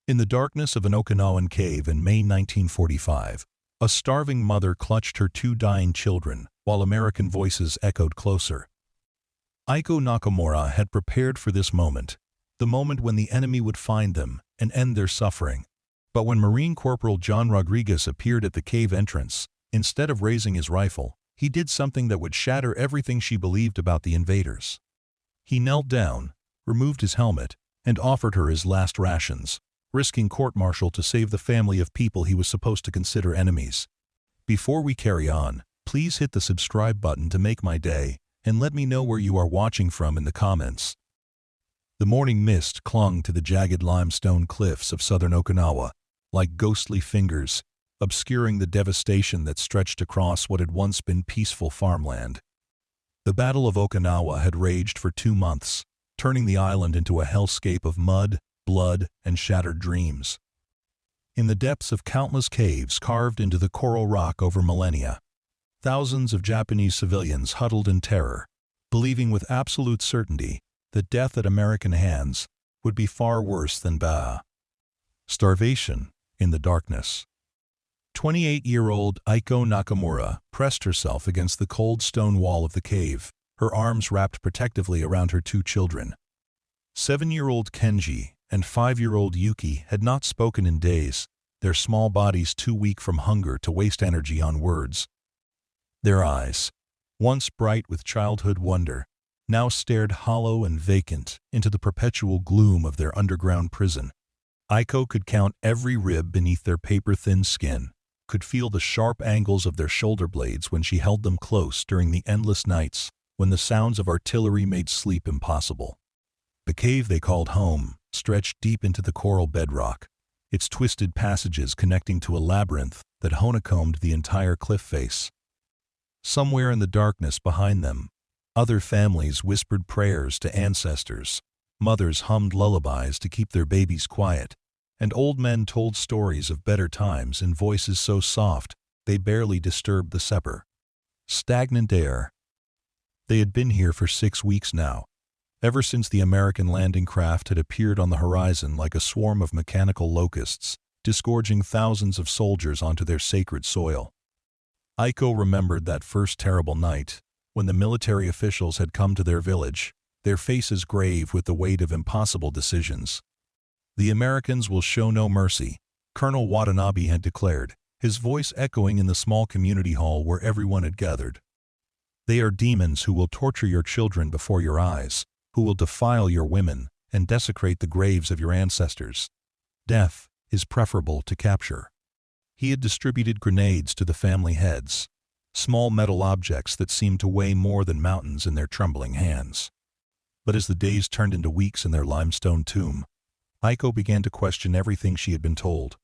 In the darkness of an Okinawan cave in May 1945, a starving mother clutched her two dying children, while American voices echoed closer. Aiko Nakamura had prepared for this moment, the moment when the enemy would find them and end their suffering. But when Marine Corporal John Rodriguez appeared at the cave entrance, instead of raising his rifle, he did something that would shatter everything she believed about the invaders. He knelt down, removed his helmet, and offered her his last rations, risking court-martial to save the family of people he was supposed to consider enemies. Before we carry on, please hit the subscribe button to make my day, and let me know where you are watching from in the comments. The morning mist clung to the jagged limestone cliffs of southern Okinawa, like ghostly fingers, obscuring the devastation that stretched across what had once been peaceful farmland. The Battle of Okinawa had raged for 2 months, turning the island into a hellscape of mud, blood, and shattered dreams. In the depths of countless caves carved into the coral rock over millennia, thousands of Japanese civilians huddled in terror, believing with absolute certainty that death at American hands would be far worse than starvation in the darkness. 28-year-old Aiko Nakamura pressed herself against the cold stone wall of the cave, her arms wrapped protectively around her two children. 7-year-old Kenji and 5-year-old Yuki had not spoken in days, their small bodies too weak from hunger to waste energy on words. Their eyes, once bright with childhood wonder, now stared hollow and vacant into the perpetual gloom of their underground prison. Aiko could count every rib beneath their paper-thin skin, could feel the sharp angles of their shoulder blades when she held them close during the endless nights when the sounds of artillery made sleep impossible. The cave they called home stretched deep into the coral bedrock, its twisted passages connecting to a labyrinth that honeycombed the entire cliff face. Somewhere in the darkness behind them, other families whispered prayers to ancestors, mothers hummed lullabies to keep their babies quiet, and old men told stories of better times in voices so soft they barely disturbed the stagnant air. They had been here for 6 weeks now, ever since the American landing craft had appeared on the horizon like a swarm of mechanical locusts, disgorging thousands of soldiers onto their sacred soil. Aiko remembered that first terrible night, when the military officials had come to their village, their faces grave with the weight of impossible decisions. "The Americans will show no mercy," Colonel Watanabe had declared, his voice echoing in the small community hall where everyone had gathered. "They are demons who will torture your children before your eyes, who will defile your women and desecrate the graves of your ancestors. Death is preferable to capture." He had distributed grenades to the family heads, small metal objects that seemed to weigh more than mountains in their trembling hands. But as the days turned into weeks in their limestone tomb, Aiko began to question everything she had been told.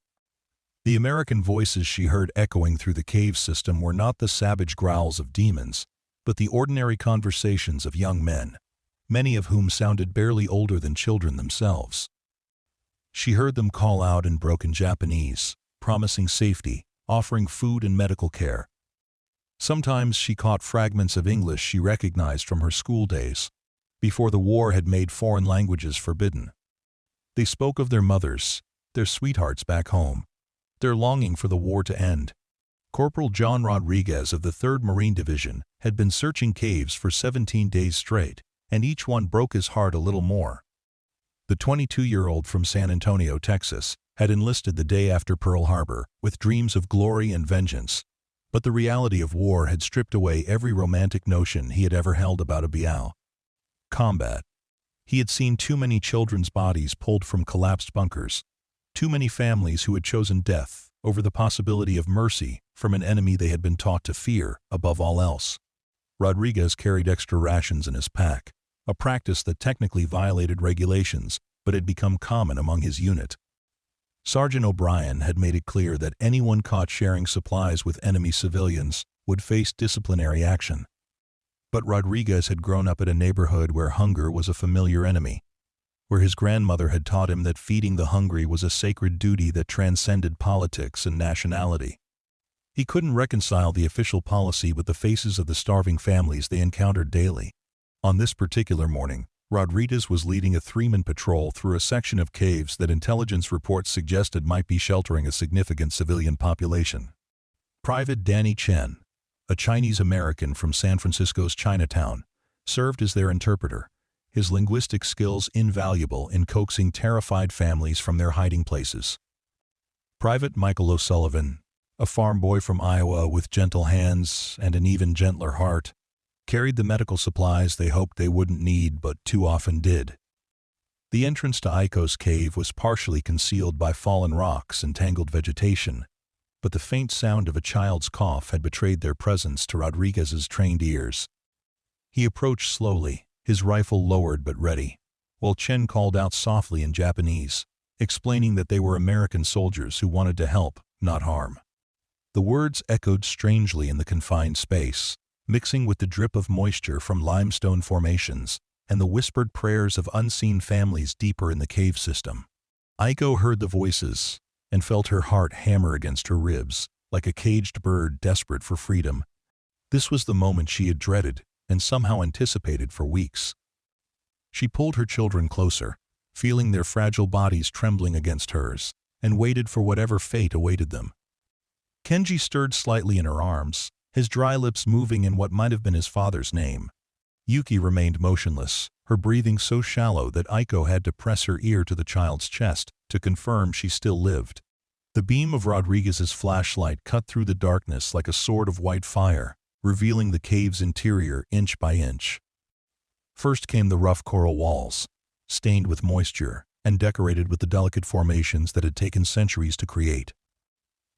The American voices she heard echoing through the cave system were not the savage growls of demons, but the ordinary conversations of young men, many of whom sounded barely older than children themselves. She heard them call out in broken Japanese, promising safety, offering food and medical care. Sometimes she caught fragments of English she recognized from her school days, before the war had made foreign languages forbidden. They spoke of their mothers, their sweethearts back home, their longing for the war to end. Corporal John Rodriguez of the 3rd Marine Division had been searching caves for 17 days straight, and each one broke his heart a little more. The 22-year-old from San Antonio, Texas, had enlisted the day after Pearl Harbor with dreams of glory and vengeance, but the reality of war had stripped away every romantic notion he had ever held about a combat. He had seen too many children's bodies pulled from collapsed bunkers, too many families who had chosen death over the possibility of mercy from an enemy they had been taught to fear above all else. Rodriguez carried extra rations in his pack, a practice that technically violated regulations but had become common among his unit. Sergeant O'Brien had made it clear that anyone caught sharing supplies with enemy civilians would face disciplinary action. But Rodriguez had grown up in a neighborhood where hunger was a familiar enemy, where his grandmother had taught him that feeding the hungry was a sacred duty that transcended politics and nationality. He couldn't reconcile the official policy with the faces of the starving families they encountered daily. On this particular morning, Rodriguez was leading a three-man patrol through a section of caves that intelligence reports suggested might be sheltering a significant civilian population. Private Danny Chen, a Chinese-American from San Francisco's Chinatown, served as their interpreter, his linguistic skills invaluable in coaxing terrified families from their hiding places. Private Michael O'Sullivan, a farm boy from Iowa with gentle hands and an even gentler heart, carried the medical supplies they hoped they wouldn't need but too often did. The entrance to Aiko's cave was partially concealed by fallen rocks and tangled vegetation, but the faint sound of a child's cough had betrayed their presence to Rodriguez's trained ears. He approached slowly, his rifle lowered but ready, while Chen called out softly in Japanese, explaining that they were American soldiers who wanted to help, not harm. The words echoed strangely in the confined space, mixing with the drip of moisture from limestone formations and the whispered prayers of unseen families deeper in the cave system. Aiko heard the voices and felt her heart hammer against her ribs, like a caged bird desperate for freedom. This was the moment she had dreaded and somehow anticipated for weeks. She pulled her children closer, feeling their fragile bodies trembling against hers, and waited for whatever fate awaited them. Kenji stirred slightly in her arms, his dry lips moving in what might have been his father's name. Yuki remained motionless, her breathing so shallow that Aiko had to press her ear to the child's chest to confirm she still lived. The beam of Rodriguez's flashlight cut through the darkness like a sword of white fire, revealing the cave's interior inch by inch. First came the rough coral walls, stained with moisture and decorated with the delicate formations that had taken centuries to create.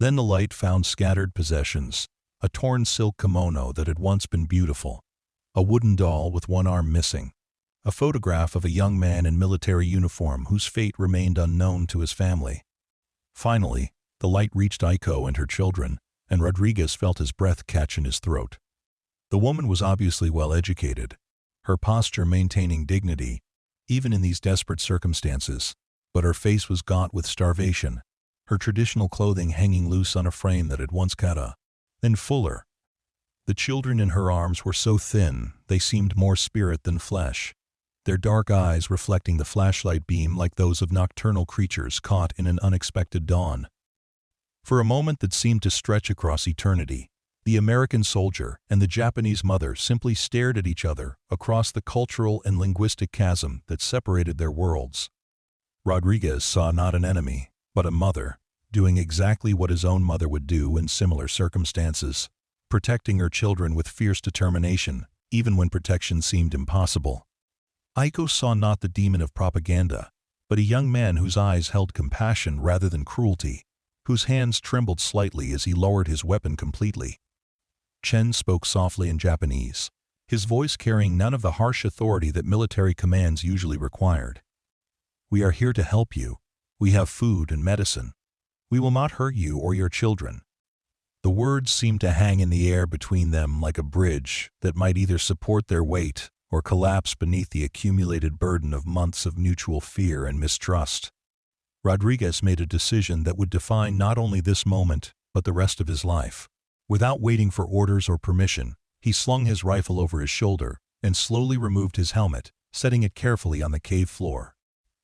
Then the light found scattered possessions, a torn silk kimono that had once been beautiful, a wooden doll with one arm missing, a photograph of a young man in military uniform whose fate remained unknown to his family. Finally, the light reached Aiko and her children, and Rodriguez felt his breath catch in his throat. The woman was obviously well educated, her posture maintaining dignity, even in these desperate circumstances, but her face was gaunt with starvation, her traditional clothing hanging loose on a frame that had once kata, then fuller. The children in her arms were so thin they seemed more spirit than flesh, their dark eyes reflecting the flashlight beam like those of nocturnal creatures caught in an unexpected dawn. For a moment that seemed to stretch across eternity, the American soldier and the Japanese mother simply stared at each other across the cultural and linguistic chasm that separated their worlds. Rodriguez saw not an enemy, but a mother, doing exactly what his own mother would do in similar circumstances, protecting her children with fierce determination, even when protection seemed impossible. Aiko saw not the demon of propaganda, but a young man whose eyes held compassion rather than cruelty, whose hands trembled slightly as he lowered his weapon completely. Chen spoke softly in Japanese, his voice carrying none of the harsh authority that military commands usually required. "We are here to help you. We have food and medicine. We will not hurt you or your children." The words seemed to hang in the air between them like a bridge that might either support their weight or collapse beneath the accumulated burden of months of mutual fear and mistrust. Rodriguez made a decision that would define not only this moment, but the rest of his life. Without waiting for orders or permission, he slung his rifle over his shoulder and slowly removed his helmet, setting it carefully on the cave floor.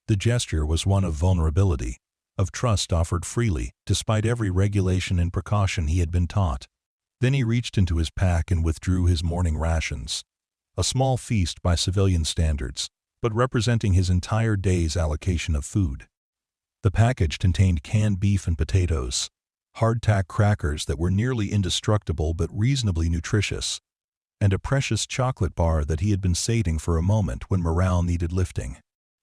The gesture was one of vulnerability, of trust offered freely, despite every regulation and precaution he had been taught. Then he reached into his pack and withdrew his morning rations. A small feast by civilian standards, but representing his entire day's allocation of food. The package contained canned beef and potatoes, hardtack crackers that were nearly indestructible but reasonably nutritious, and a precious chocolate bar that he had been saving for a moment when morale needed lifting.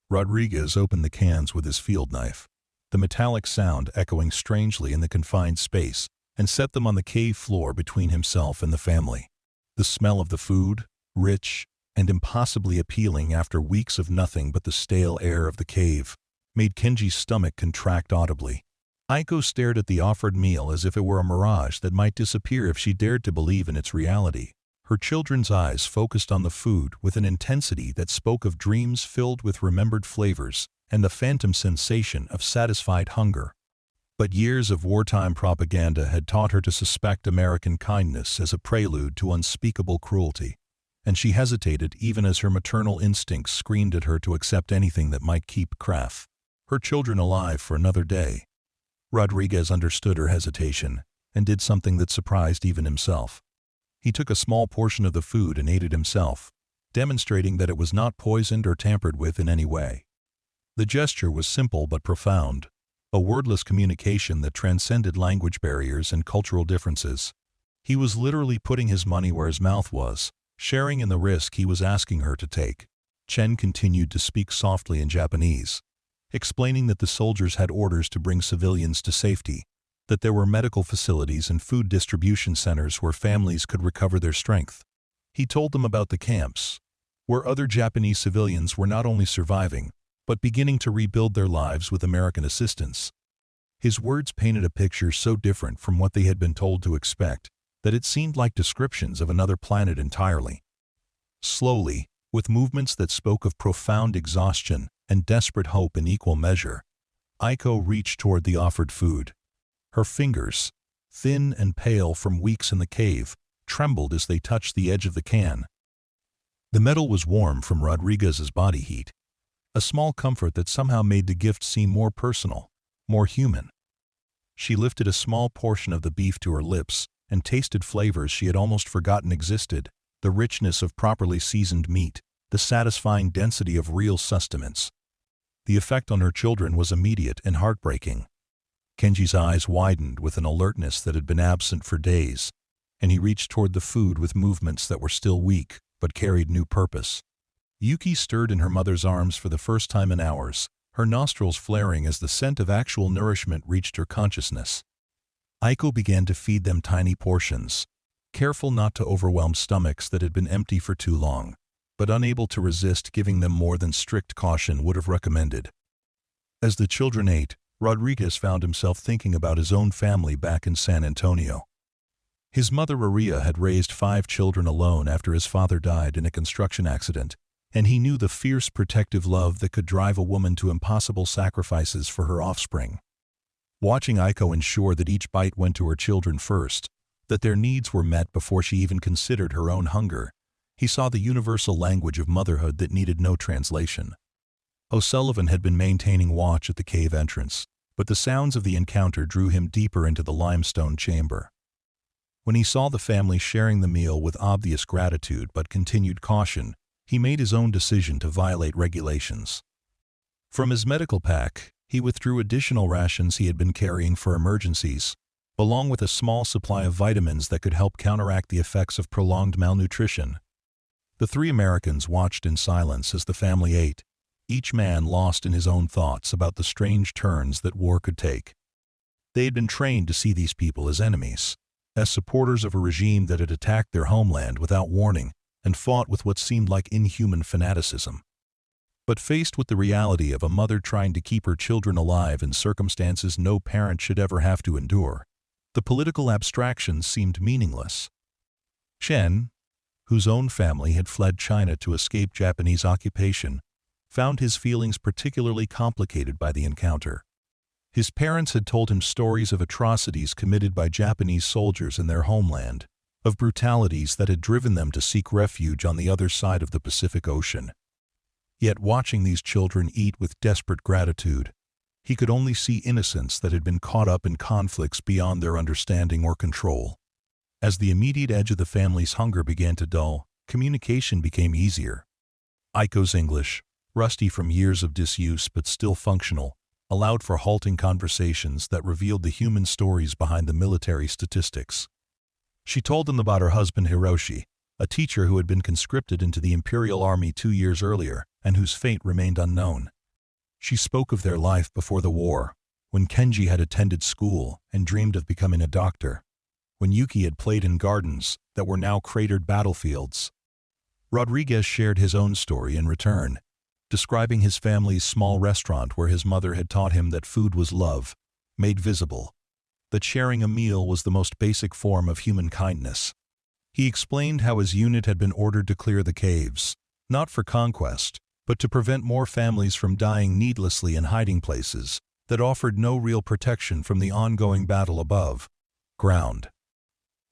Rodriguez opened the cans with his field knife, the metallic sound echoing strangely in the confined space, and set them on the cave floor between himself and the family. The smell of the food, rich and impossibly appealing after weeks of nothing but the stale air of the cave, made Kenji's stomach contract audibly. Aiko stared at the offered meal as if it were a mirage that might disappear if she dared to believe in its reality. Her children's eyes focused on the food with an intensity that spoke of dreams filled with remembered flavors and the phantom sensation of satisfied hunger. But years of wartime propaganda had taught her to suspect American kindness as a prelude to unspeakable cruelty, and she hesitated even as her maternal instincts screamed at her to accept anything that might keep her children alive for another day. Rodriguez understood her hesitation and did something that surprised even himself. He took a small portion of the food and ate it himself, demonstrating that it was not poisoned or tampered with in any way. The gesture was simple but profound, a wordless communication that transcended language barriers and cultural differences. He was literally putting his money where his mouth was, sharing in the risk he was asking her to take. Chen continued to speak softly in Japanese, explaining that the soldiers had orders to bring civilians to safety, that there were medical facilities and food distribution centers where families could recover their strength. He told them about the camps, where other Japanese civilians were not only surviving, but beginning to rebuild their lives with American assistance. His words painted a picture so different from what they had been told to expect, that it seemed like descriptions of another planet entirely. Slowly, with movements that spoke of profound exhaustion and desperate hope in equal measure, Aiko reached toward the offered food. Her fingers, thin and pale from weeks in the cave, trembled as they touched the edge of the can. The metal was warm from Rodriguez's body heat, a small comfort that somehow made the gift seem more personal, more human. She lifted a small portion of the beef to her lips and tasted flavors she had almost forgotten existed, the richness of properly seasoned meat, the satisfying density of real sustenance. The effect on her children was immediate and heartbreaking. Kenji's eyes widened with an alertness that had been absent for days, and he reached toward the food with movements that were still weak but carried new purpose. Yuki stirred in her mother's arms for the first time in hours, her nostrils flaring as the scent of actual nourishment reached her consciousness. Aiko began to feed them tiny portions, careful not to overwhelm stomachs that had been empty for too long, but unable to resist giving them more than strict caution would have recommended. As the children ate, Rodriguez found himself thinking about his own family back in San Antonio. His mother Maria had raised 5 children alone after his father died in a construction accident, and he knew the fierce protective love that could drive a woman to impossible sacrifices for her offspring. Watching Aiko ensure that each bite went to her children first, that their needs were met before she even considered her own hunger, he saw the universal language of motherhood that needed no translation. O'Sullivan had been maintaining watch at the cave entrance, but the sounds of the encounter drew him deeper into the limestone chamber. When he saw the family sharing the meal with obvious gratitude but continued caution, he made his own decision to violate regulations. From his medical pack, he withdrew additional rations he had been carrying for emergencies, along with a small supply of vitamins that could help counteract the effects of prolonged malnutrition. The 3 Americans watched in silence as the family ate, each man lost in his own thoughts about the strange turns that war could take. They had been trained to see these people as enemies, as supporters of a regime that had attacked their homeland without warning and fought with what seemed like inhuman fanaticism. But faced with the reality of a mother trying to keep her children alive in circumstances no parent should ever have to endure, the political abstractions seemed meaningless. Chen, whose own family had fled China to escape Japanese occupation, found his feelings particularly complicated by the encounter. His parents had told him stories of atrocities committed by Japanese soldiers in their homeland, of brutalities that had driven them to seek refuge on the other side of the Pacific Ocean. Yet watching these children eat with desperate gratitude, he could only see innocence that had been caught up in conflicts beyond their understanding or control. As the immediate edge of the family's hunger began to dull, communication became easier. Aiko's English, rusty from years of disuse but still functional, allowed for halting conversations that revealed the human stories behind the military statistics. She told them about her husband Hiroshi, a teacher who had been conscripted into the Imperial Army 2 years earlier and whose fate remained unknown. She spoke of their life before the war, when Kenji had attended school and dreamed of becoming a doctor, when Yuki had played in gardens that were now cratered battlefields. Rodriguez shared his own story in return, describing his family's small restaurant where his mother had taught him that food was love, made visible, that sharing a meal was the most basic form of human kindness. He explained how his unit had been ordered to clear the caves, not for conquest, but to prevent more families from dying needlessly in hiding places that offered no real protection from the ongoing battle above ground.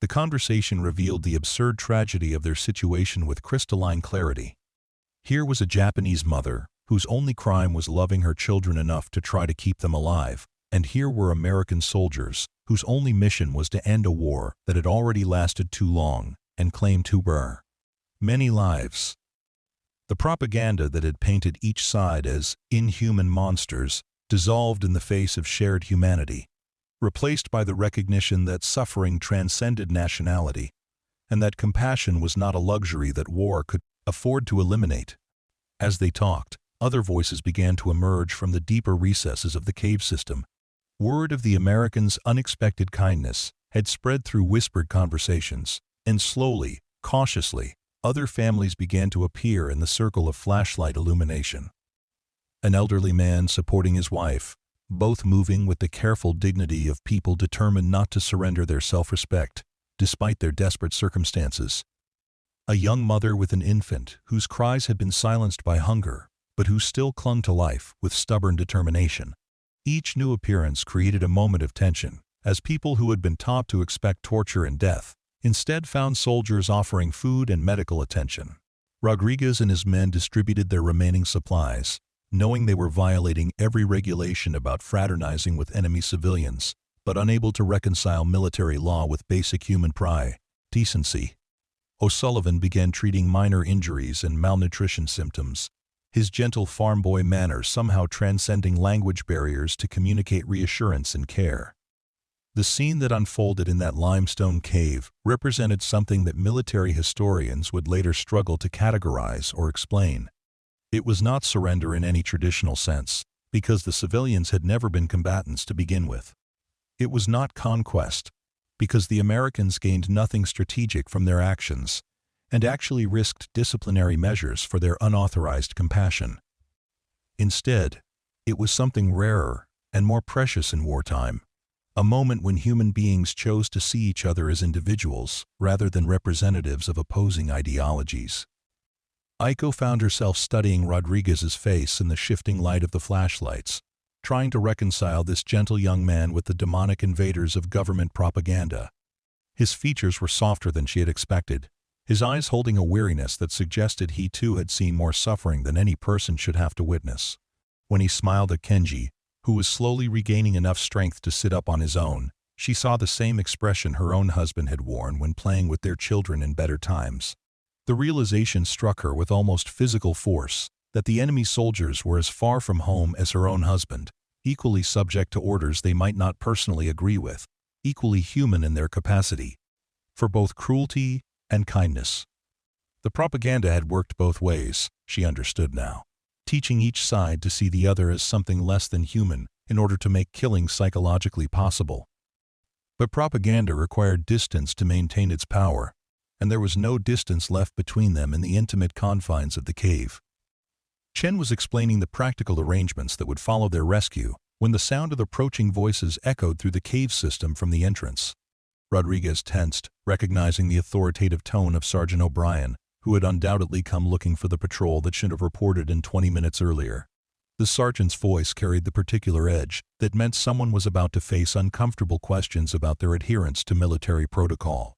The conversation revealed the absurd tragedy of their situation with crystalline clarity. Here was a Japanese mother, whose only crime was loving her children enough to try to keep them alive, and here were American soldiers, whose only mission was to end a war that had already lasted too long and claimed to bear many lives. The propaganda that had painted each side as inhuman monsters dissolved in the face of shared humanity, replaced by the recognition that suffering transcended nationality, and that compassion was not a luxury that war could afford to eliminate. As they talked, other voices began to emerge from the deeper recesses of the cave system. Word of the Americans' unexpected kindness had spread through whispered conversations, and slowly, cautiously, other families began to appear in the circle of flashlight illumination. An elderly man supporting his wife, both moving with the careful dignity of people determined not to surrender their self-respect, despite their desperate circumstances. A young mother with an infant whose cries had been silenced by hunger, but who still clung to life with stubborn determination. Each new appearance created a moment of tension, as people who had been taught to expect torture and death instead found soldiers offering food and medical attention. Rodriguez and his men distributed their remaining supplies, knowing they were violating every regulation about fraternizing with enemy civilians, but unable to reconcile military law with basic human decency. O'Sullivan began treating minor injuries and malnutrition symptoms, his gentle farm boy manner somehow transcending language barriers to communicate reassurance and care. The scene that unfolded in that limestone cave represented something that military historians would later struggle to categorize or explain. It was not surrender in any traditional sense, because the civilians had never been combatants to begin with. It was not conquest, because the Americans gained nothing strategic from their actions, and actually risked disciplinary measures for their unauthorized compassion. Instead, it was something rarer and more precious in wartime, a moment when human beings chose to see each other as individuals rather than representatives of opposing ideologies. Aiko found herself studying Rodriguez's face in the shifting light of the flashlights, trying to reconcile this gentle young man with the demonic invaders of government propaganda. His features were softer than she had expected, his eyes holding a weariness that suggested he too had seen more suffering than any person should have to witness. When he smiled at Kenji, who was slowly regaining enough strength to sit up on his own, she saw the same expression her own husband had worn when playing with their children in better times. The realization struck her with almost physical force that the enemy soldiers were as far from home as her own husband, equally subject to orders they might not personally agree with, equally human in their capacity for both cruelty and kindness. The propaganda had worked both ways, she understood now, teaching each side to see the other as something less than human in order to make killing psychologically possible. But propaganda required distance to maintain its power, and there was no distance left between them in the intimate confines of the cave. Chen was explaining the practical arrangements that would follow their rescue when the sound of approaching voices echoed through the cave system from the entrance. Rodriguez tensed, recognizing the authoritative tone of Sergeant O'Brien, who had undoubtedly come looking for the patrol that should have reported in 20 minutes earlier. The sergeant's voice carried the particular edge that meant someone was about to face uncomfortable questions about their adherence to military protocol.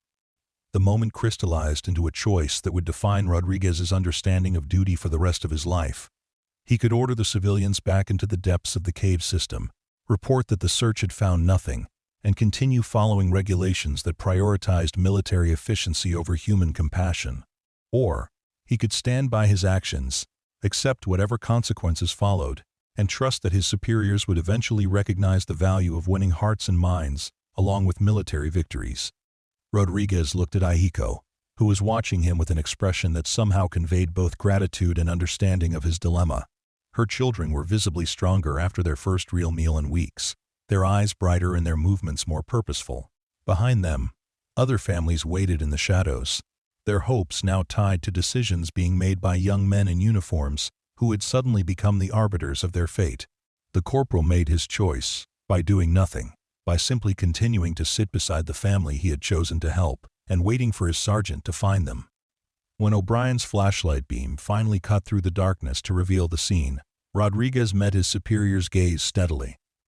The moment crystallized into a choice that would define Rodriguez's understanding of duty for the rest of his life. He could order the civilians back into the depths of the cave system, report that the search had found nothing, and continue following regulations that prioritized military efficiency over human compassion. Or, he could stand by his actions, accept whatever consequences followed, and trust that his superiors would eventually recognize the value of winning hearts and minds, along with military victories. Rodriguez looked at Aiko, who was watching him with an expression that somehow conveyed both gratitude and understanding of his dilemma. Her children were visibly stronger after their first real meal in weeks, their eyes brighter and their movements more purposeful. Behind them, other families waited in the shadows, their hopes now tied to decisions being made by young men in uniforms who had suddenly become the arbiters of their fate. The corporal made his choice by doing nothing, by simply continuing to sit beside the family he had chosen to help and waiting for his sergeant to find them. When O'Brien's flashlight beam finally cut through the darkness to reveal the scene, Rodriguez met his superior's gaze steadily.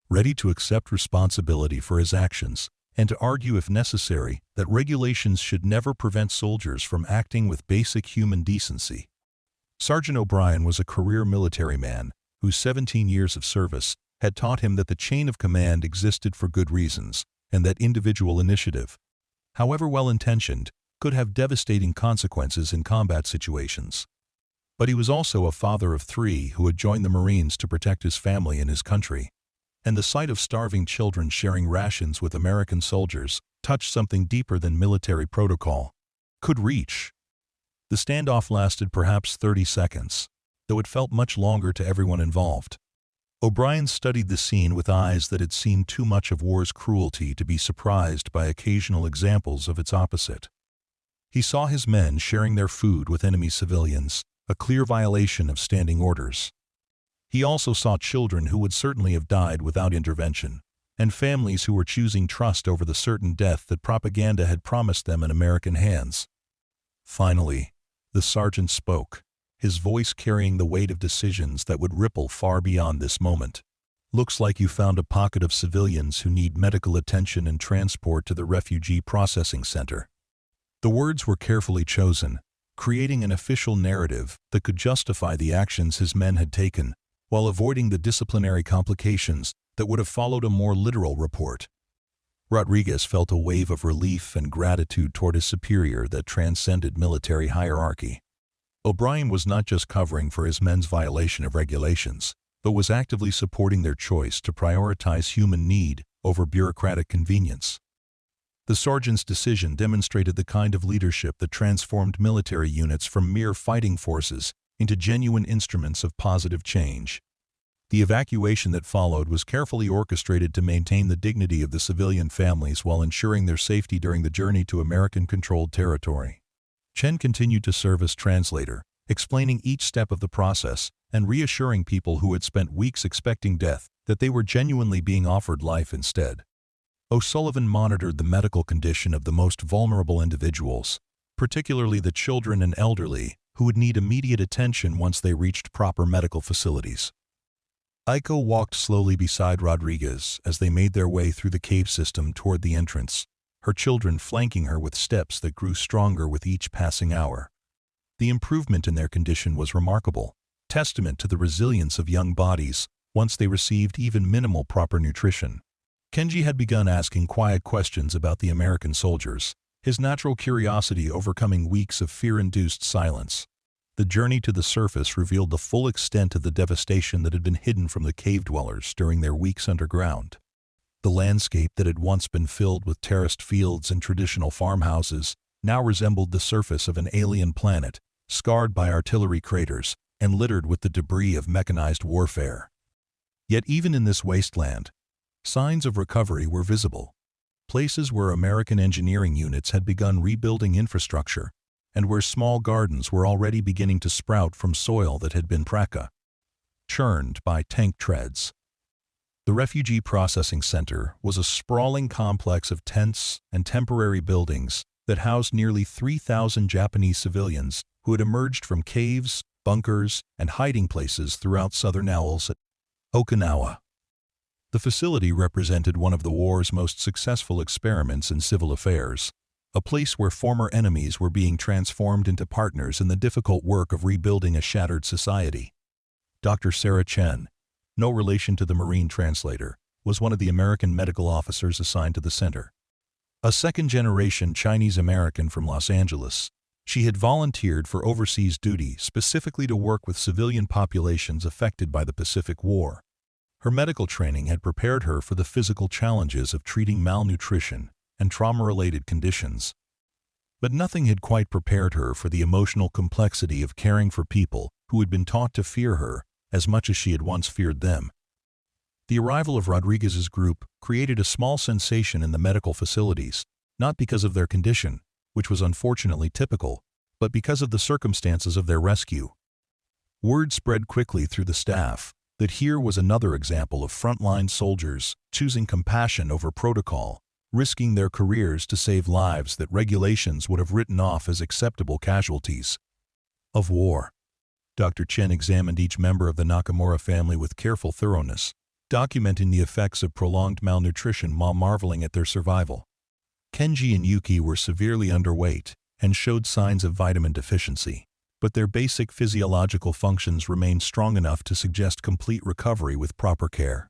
Ready to accept responsibility for his actions, and to argue if necessary that regulations should never prevent soldiers from acting with basic human decency. Sergeant O'Brien was a career military man whose 17 years of service had taught him that the chain of command existed for good reasons, and that individual initiative, however well-intentioned, could have devastating consequences in combat situations. But he was also a father of 3 who had joined the Marines to protect his family and his country, and the sight of starving children sharing rations with American soldiers touched something deeper than military protocol could reach. The standoff lasted perhaps 30 seconds, though it felt much longer to everyone involved. O'Brien studied the scene with eyes that had seen too much of war's cruelty to be surprised by occasional examples of its opposite. He saw his men sharing their food with enemy civilians, a clear violation of standing orders. He also saw children who would certainly have died without intervention, and families who were choosing trust over the certain death that propaganda had promised them in American hands. Finally, the sergeant spoke, his voice carrying the weight of decisions that would ripple far beyond this moment. "Looks like you found a pocket of civilians who need medical attention and transport to the refugee processing center." The words were carefully chosen, creating an official narrative that could justify the actions his men had taken, while avoiding the disciplinary complications that would have followed a more literal report. Rodriguez felt a wave of relief and gratitude toward his superior that transcended military hierarchy. O'Brien was not just covering for his men's violation of regulations, but was actively supporting their choice to prioritize human need over bureaucratic convenience. The sergeant's decision demonstrated the kind of leadership that transformed military units from mere fighting forces into genuine instruments of positive change. The evacuation that followed was carefully orchestrated to maintain the dignity of the civilian families while ensuring their safety during the journey to American-controlled territory. Chen continued to serve as translator, explaining each step of the process and reassuring people who had spent weeks expecting death that they were genuinely being offered life instead. O'Sullivan monitored the medical condition of the most vulnerable individuals, particularly the children and elderly, who would need immediate attention once they reached proper medical facilities. Aiko walked slowly beside Rodriguez as they made their way through the cave system toward the entrance, her children flanking her with steps that grew stronger with each passing hour. The improvement in their condition was remarkable, testament to the resilience of young bodies once they received even minimal proper nutrition. Kenji had begun asking quiet questions about the American soldiers, his natural curiosity overcoming weeks of fear-induced silence. The journey to the surface revealed the full extent of the devastation that had been hidden from the cave dwellers during their weeks underground. The landscape that had once been filled with terraced fields and traditional farmhouses now resembled the surface of an alien planet, scarred by artillery craters and littered with the debris of mechanized warfare. Yet even in this wasteland, signs of recovery were visible. Places where American engineering units had begun rebuilding infrastructure, and where small gardens were already beginning to sprout from soil that had been churned by tank treads. The Refugee Processing Center was a sprawling complex of tents and temporary buildings that housed nearly 3,000 Japanese civilians who had emerged from caves, bunkers, and hiding places throughout southern Okinawa. The facility represented one of the war's most successful experiments in civil affairs, a place where former enemies were being transformed into partners in the difficult work of rebuilding a shattered society. Dr. Sarah Chen, no relation to the Marine translator, was one of the American medical officers assigned to the center. A second-generation Chinese-American from Los Angeles, she had volunteered for overseas duty specifically to work with civilian populations affected by the Pacific War. Her medical training had prepared her for the physical challenges of treating malnutrition and trauma-related conditions. But nothing had quite prepared her for the emotional complexity of caring for people who had been taught to fear her as much as she had once feared them. The arrival of Rodriguez's group created a small sensation in the medical facilities, not because of their condition, which was unfortunately typical, but because of the circumstances of their rescue. Word spread quickly through the staff that here was another example of frontline soldiers choosing compassion over protocol, risking their careers to save lives that regulations would have written off as acceptable casualties of war. Dr. Chen examined each member of the Nakamura family with careful thoroughness, documenting the effects of prolonged malnutrition while marveling at their survival. Kenji and Yuki were severely underweight and showed signs of vitamin deficiency, but their basic physiological functions remained strong enough to suggest complete recovery with proper care.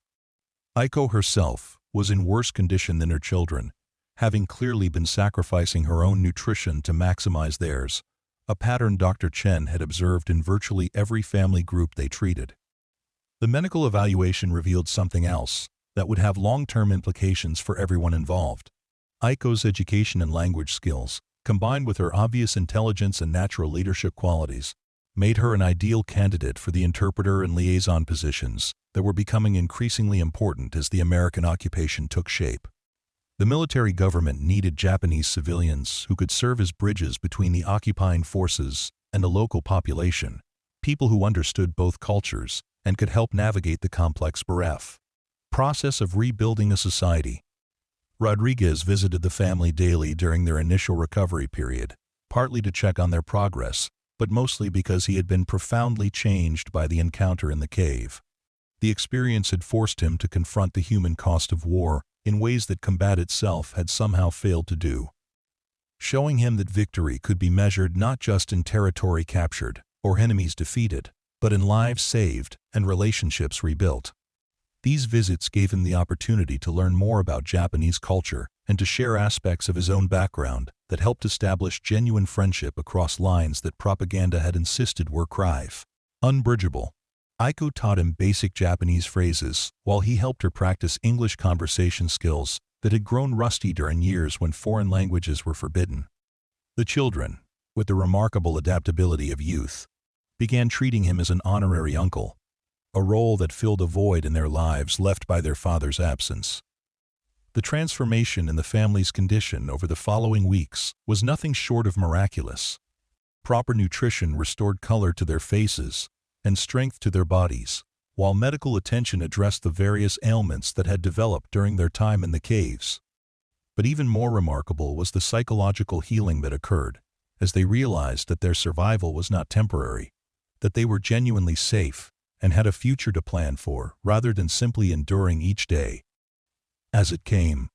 Aiko herself was in worse condition than her children, having clearly been sacrificing her own nutrition to maximize theirs, a pattern Dr. Chen had observed in virtually every family group they treated. The medical evaluation revealed something else that would have long-term implications for everyone involved. Aiko's education and language skills, combined with her obvious intelligence and natural leadership qualities, made her an ideal candidate for the interpreter and liaison positions that were becoming increasingly important as the American occupation took shape. The military government needed Japanese civilians who could serve as bridges between the occupying forces and the local population, people who understood both cultures and could help navigate the complex process of rebuilding a society. Rodriguez visited the family daily during their initial recovery period, partly to check on their progress, but mostly because he had been profoundly changed by the encounter in the cave. The experience had forced him to confront the human cost of war in ways that combat itself had somehow failed to do, showing him that victory could be measured not just in territory captured or enemies defeated, but in lives saved and relationships rebuilt. These visits gave him the opportunity to learn more about Japanese culture and to share aspects of his own background that helped establish genuine friendship across lines that propaganda had insisted were unbridgeable. Aiko taught him basic Japanese phrases while he helped her practice English conversation skills that had grown rusty during years when foreign languages were forbidden. The children, with the remarkable adaptability of youth, began treating him as an honorary uncle, a role that filled a void in their lives left by their father's absence. The transformation in the family's condition over the following weeks was nothing short of miraculous. Proper nutrition restored color to their faces and strength to their bodies, while medical attention addressed the various ailments that had developed during their time in the caves. But even more remarkable was the psychological healing that occurred, as they realized that their survival was not temporary, that they were genuinely safe and had a future to plan for rather than simply enduring each day as it came.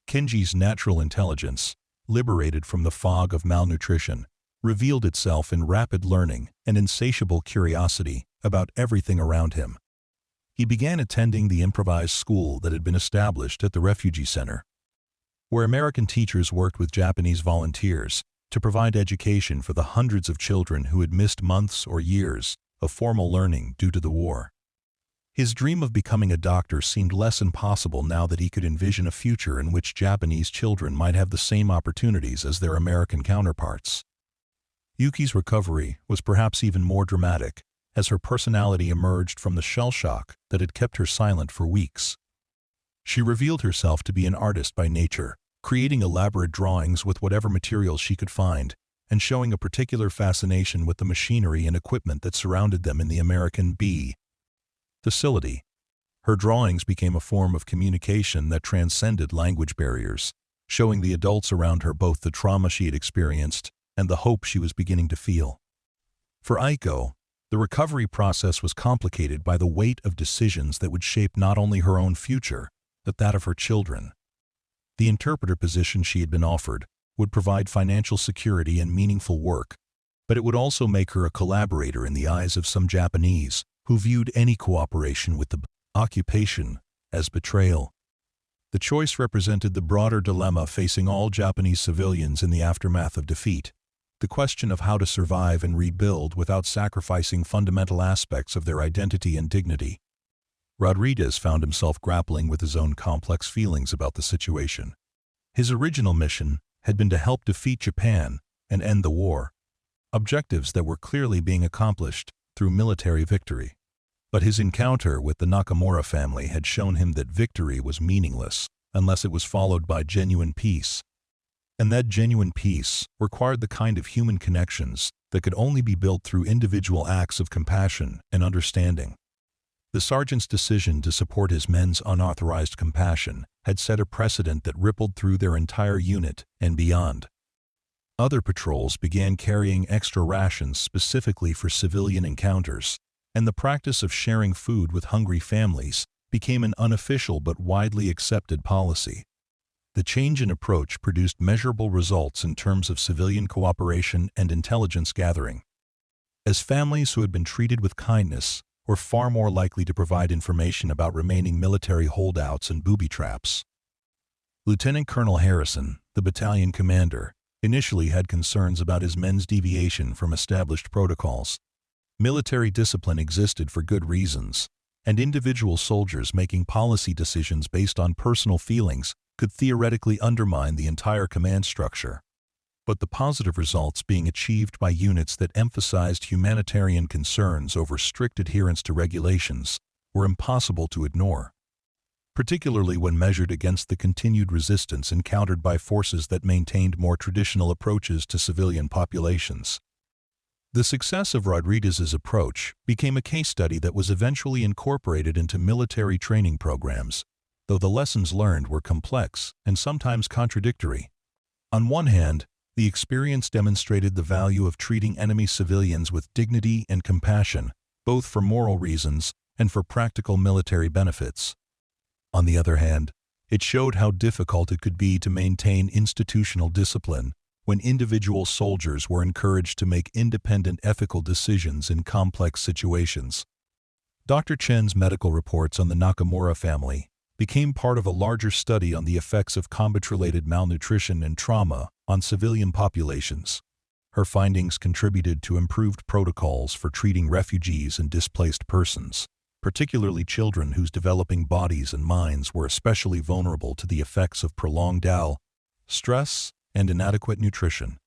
Kenji's natural intelligence, liberated from the fog of malnutrition, revealed itself in rapid learning and insatiable curiosity about everything around him. He began attending the improvised school that had been established at the refugee center, where American teachers worked with Japanese volunteers to provide education for the hundreds of children who had missed months or years of formal learning due to the war. His dream of becoming a doctor seemed less impossible now that he could envision a future in which Japanese children might have the same opportunities as their American counterparts. Yuki's recovery was perhaps even more dramatic, as her personality emerged from the shell shock that had kept her silent for weeks. She revealed herself to be an artist by nature, creating elaborate drawings with whatever materials she could find, and showing a particular fascination with the machinery and equipment that surrounded them in the American facility. Her drawings became a form of communication that transcended language barriers, showing the adults around her both the trauma she had experienced and the hope she was beginning to feel. For Aiko, the recovery process was complicated by the weight of decisions that would shape not only her own future, but that of her children. The interpreter position she had been offered would provide financial security and meaningful work, but it would also make her a collaborator in the eyes of some Japanese who viewed any cooperation with the occupation as betrayal. The choice represented the broader dilemma facing all Japanese civilians in the aftermath of defeat, the question of how to survive and rebuild without sacrificing fundamental aspects of their identity and dignity. Rodriguez found himself grappling with his own complex feelings about the situation. His original mission had been to help defeat Japan and end the war, objectives that were clearly being accomplished through military victory. But his encounter with the Nakamura family had shown him that victory was meaningless unless it was followed by genuine peace. And that genuine peace required the kind of human connections that could only be built through individual acts of compassion and understanding. The sergeant's decision to support his men's unauthorized compassion had set a precedent that rippled through their entire unit and beyond. Other patrols began carrying extra rations specifically for civilian encounters, and the practice of sharing food with hungry families became an unofficial but widely accepted policy. The change in approach produced measurable results in terms of civilian cooperation and intelligence gathering, as families who had been treated with kindness were far more likely to provide information about remaining military holdouts and booby traps. Lieutenant Colonel Harrison, the battalion commander, initially had concerns about his men's deviation from established protocols. Military discipline existed for good reasons, and individual soldiers making policy decisions based on personal feelings could theoretically undermine the entire command structure. But the positive results being achieved by units that emphasized humanitarian concerns over strict adherence to regulations were impossible to ignore, particularly when measured against the continued resistance encountered by forces that maintained more traditional approaches to civilian populations. The success of Rodriguez's approach became a case study that was eventually incorporated into military training programs, though the lessons learned were complex and sometimes contradictory. On one hand, the experience demonstrated the value of treating enemy civilians with dignity and compassion, both for moral reasons and for practical military benefits. On the other hand, it showed how difficult it could be to maintain institutional discipline when individual soldiers were encouraged to make independent ethical decisions in complex situations. Dr. Chen's medical reports on the Nakamura family became part of a larger study on the effects of combat-related malnutrition and trauma on civilian populations. Her findings contributed to improved protocols for treating refugees and displaced persons, particularly children whose developing bodies and minds were especially vulnerable to the effects of prolonged stress and inadequate nutrition.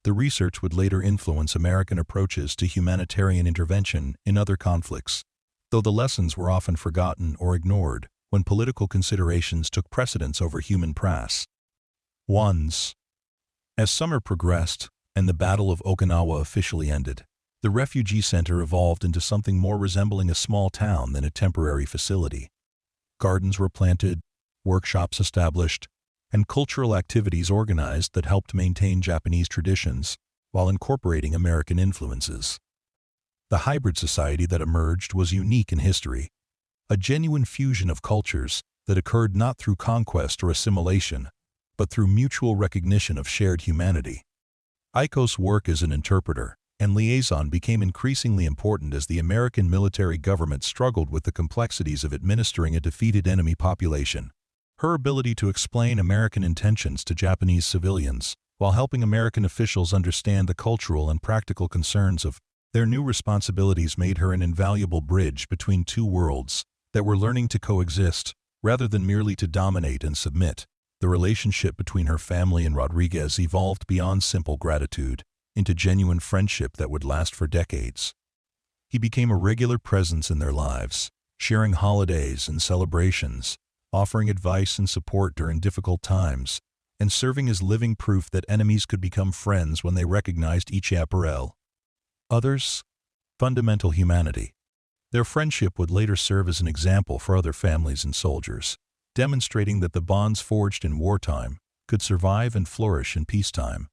The research would later influence American approaches to humanitarian intervention in other conflicts, though the lessons were often forgotten or ignored when political considerations took precedence over human prowess. As summer progressed and the Battle of Okinawa officially ended, the refugee center evolved into something more resembling a small town than a temporary facility. Gardens were planted, workshops established, and cultural activities organized that helped maintain Japanese traditions while incorporating American influences. The hybrid society that emerged was unique in history, a genuine fusion of cultures that occurred not through conquest or assimilation, but through mutual recognition of shared humanity. Aiko's work as an interpreter and liaison became increasingly important as the American military government struggled with the complexities of administering a defeated enemy population. Her ability to explain American intentions to Japanese civilians while helping American officials understand the cultural and practical concerns of their new responsibilities made her an invaluable bridge between two worlds that were learning to coexist rather than merely to dominate and submit. The relationship between her family and Rodriguez evolved beyond simple gratitude into genuine friendship that would last for decades. He became a regular presence in their lives, sharing holidays and celebrations, offering advice and support during difficult times, and serving as living proof that enemies could become friends when they recognized each other's fundamental humanity. Their friendship would later serve as an example for other families and soldiers, demonstrating that the bonds forged in wartime could survive and flourish in peacetime.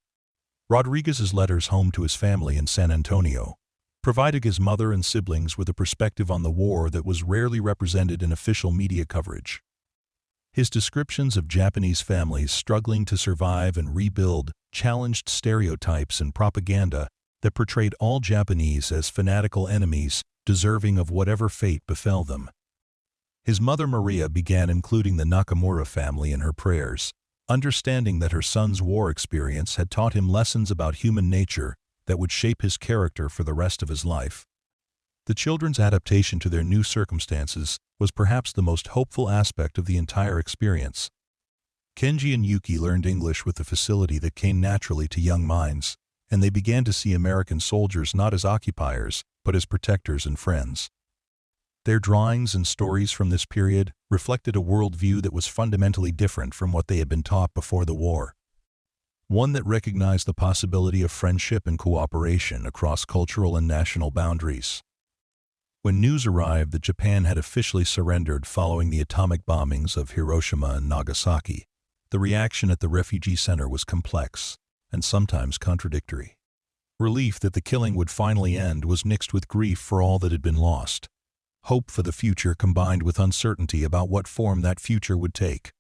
Rodriguez's letters home to his family in San Antonio provided his mother and siblings with a perspective on the war that was rarely represented in official media coverage. His descriptions of Japanese families struggling to survive and rebuild challenged stereotypes and propaganda that portrayed all Japanese as fanatical enemies deserving of whatever fate befell them. His mother Maria began including the Nakamura family in her prayers, understanding that her son's war experience had taught him lessons about human nature that would shape his character for the rest of his life. The children's adaptation to their new circumstances was perhaps the most hopeful aspect of the entire experience. Kenji and Yuki learned English with the facility that came naturally to young minds, and they began to see American soldiers not as occupiers, but as protectors and friends. Their drawings and stories from this period reflected a worldview that was fundamentally different from what they had been taught before the war. One that recognized the possibility of friendship and cooperation across cultural and national boundaries. When news arrived that Japan had officially surrendered following the atomic bombings of Hiroshima and Nagasaki, the reaction at the refugee center was complex and sometimes contradictory. Relief that the killing would finally end was mixed with grief for all that had been lost. hope for the future combined with uncertainty about what form that future would take.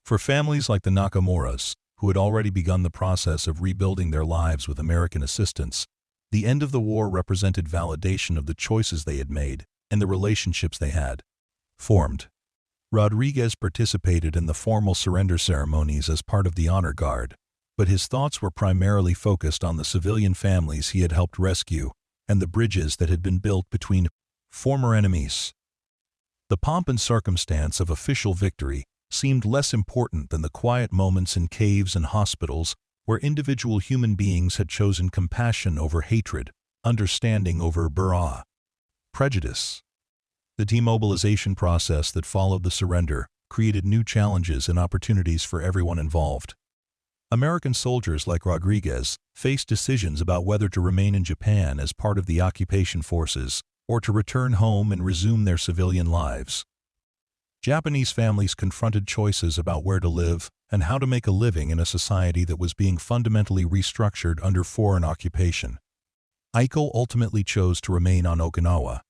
For families like the Nakamuras, who had already begun the process of rebuilding their lives with American assistance, the end of the war represented validation of the choices they had made and the relationships they had formed. Rodriguez participated in the formal surrender ceremonies as part of the honor guard, but his thoughts were primarily focused on the civilian families he had helped rescue and the bridges that had been built between former enemies. The pomp and circumstance of official victory seemed less important than the quiet moments in caves and hospitals where individual human beings had chosen compassion over hatred, understanding over prejudice. The demobilization process that followed the surrender created new challenges and opportunities for everyone involved. American soldiers like Rodriguez faced decisions about whether to remain in Japan as part of the occupation forces or to return home and resume their civilian lives. Japanese families confronted choices about where to live and how to make a living in a society that was being fundamentally restructured under foreign occupation. Aiko ultimately chose to remain on Okinawa,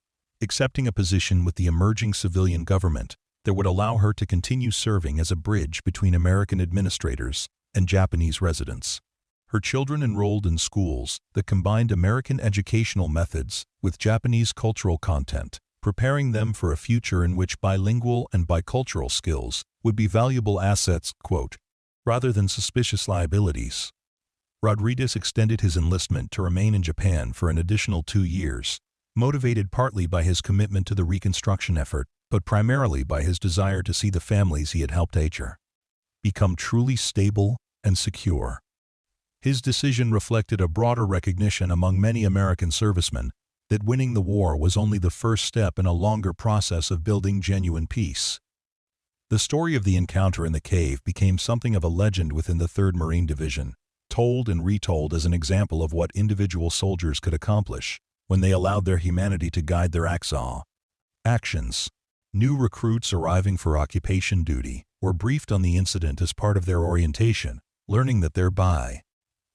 accepting a position with the emerging civilian government that would allow her to continue serving as a bridge between American administrators and Japanese residents. Her children enrolled in schools that combined American educational methods with Japanese cultural content, preparing them for a future in which bilingual and bicultural skills would be valuable assets, rather than suspicious liabilities. Rodriguez extended his enlistment to remain in Japan for an additional 2 years, motivated partly by his commitment to the reconstruction effort, but primarily by his desire to see the families he had helped become truly stable and secure. His decision reflected a broader recognition among many American servicemen that winning the war was only the first step in a longer process of building genuine peace. The story of the encounter in the cave became something of a legend within the 3rd Marine Division, told and retold as an example of what individual soldiers could accomplish when they allowed their humanity to guide their actions. New recruits arriving for occupation duty were briefed on the incident as part of their orientation, learning that their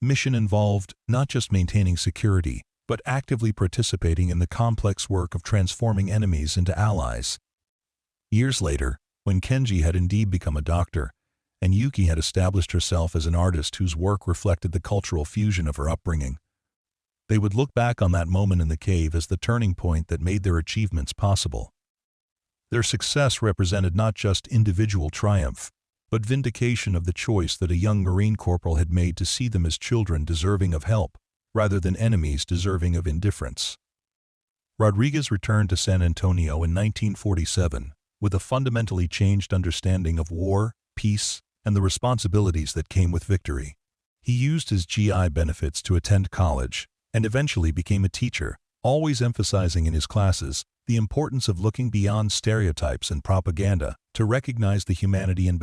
mission involved not just maintaining security, but actively participating in the complex work of transforming enemies into allies. Years later, when Kenji had indeed become a doctor, and Yuki had established herself as an artist whose work reflected the cultural fusion of her upbringing, they would look back on that moment in the cave as the turning point that made their achievements possible. Their success represented not just individual triumph, but vindication of the choice that a young Marine corporal had made to see them as children deserving of help, rather than enemies deserving of indifference. Rodriguez returned to San Antonio in 1947 with a fundamentally changed understanding of war, peace, and the responsibilities that came with victory. He used his GI benefits to attend college and eventually became a teacher, always emphasizing in his classes the importance of looking beyond stereotypes and propaganda to recognize the humanity in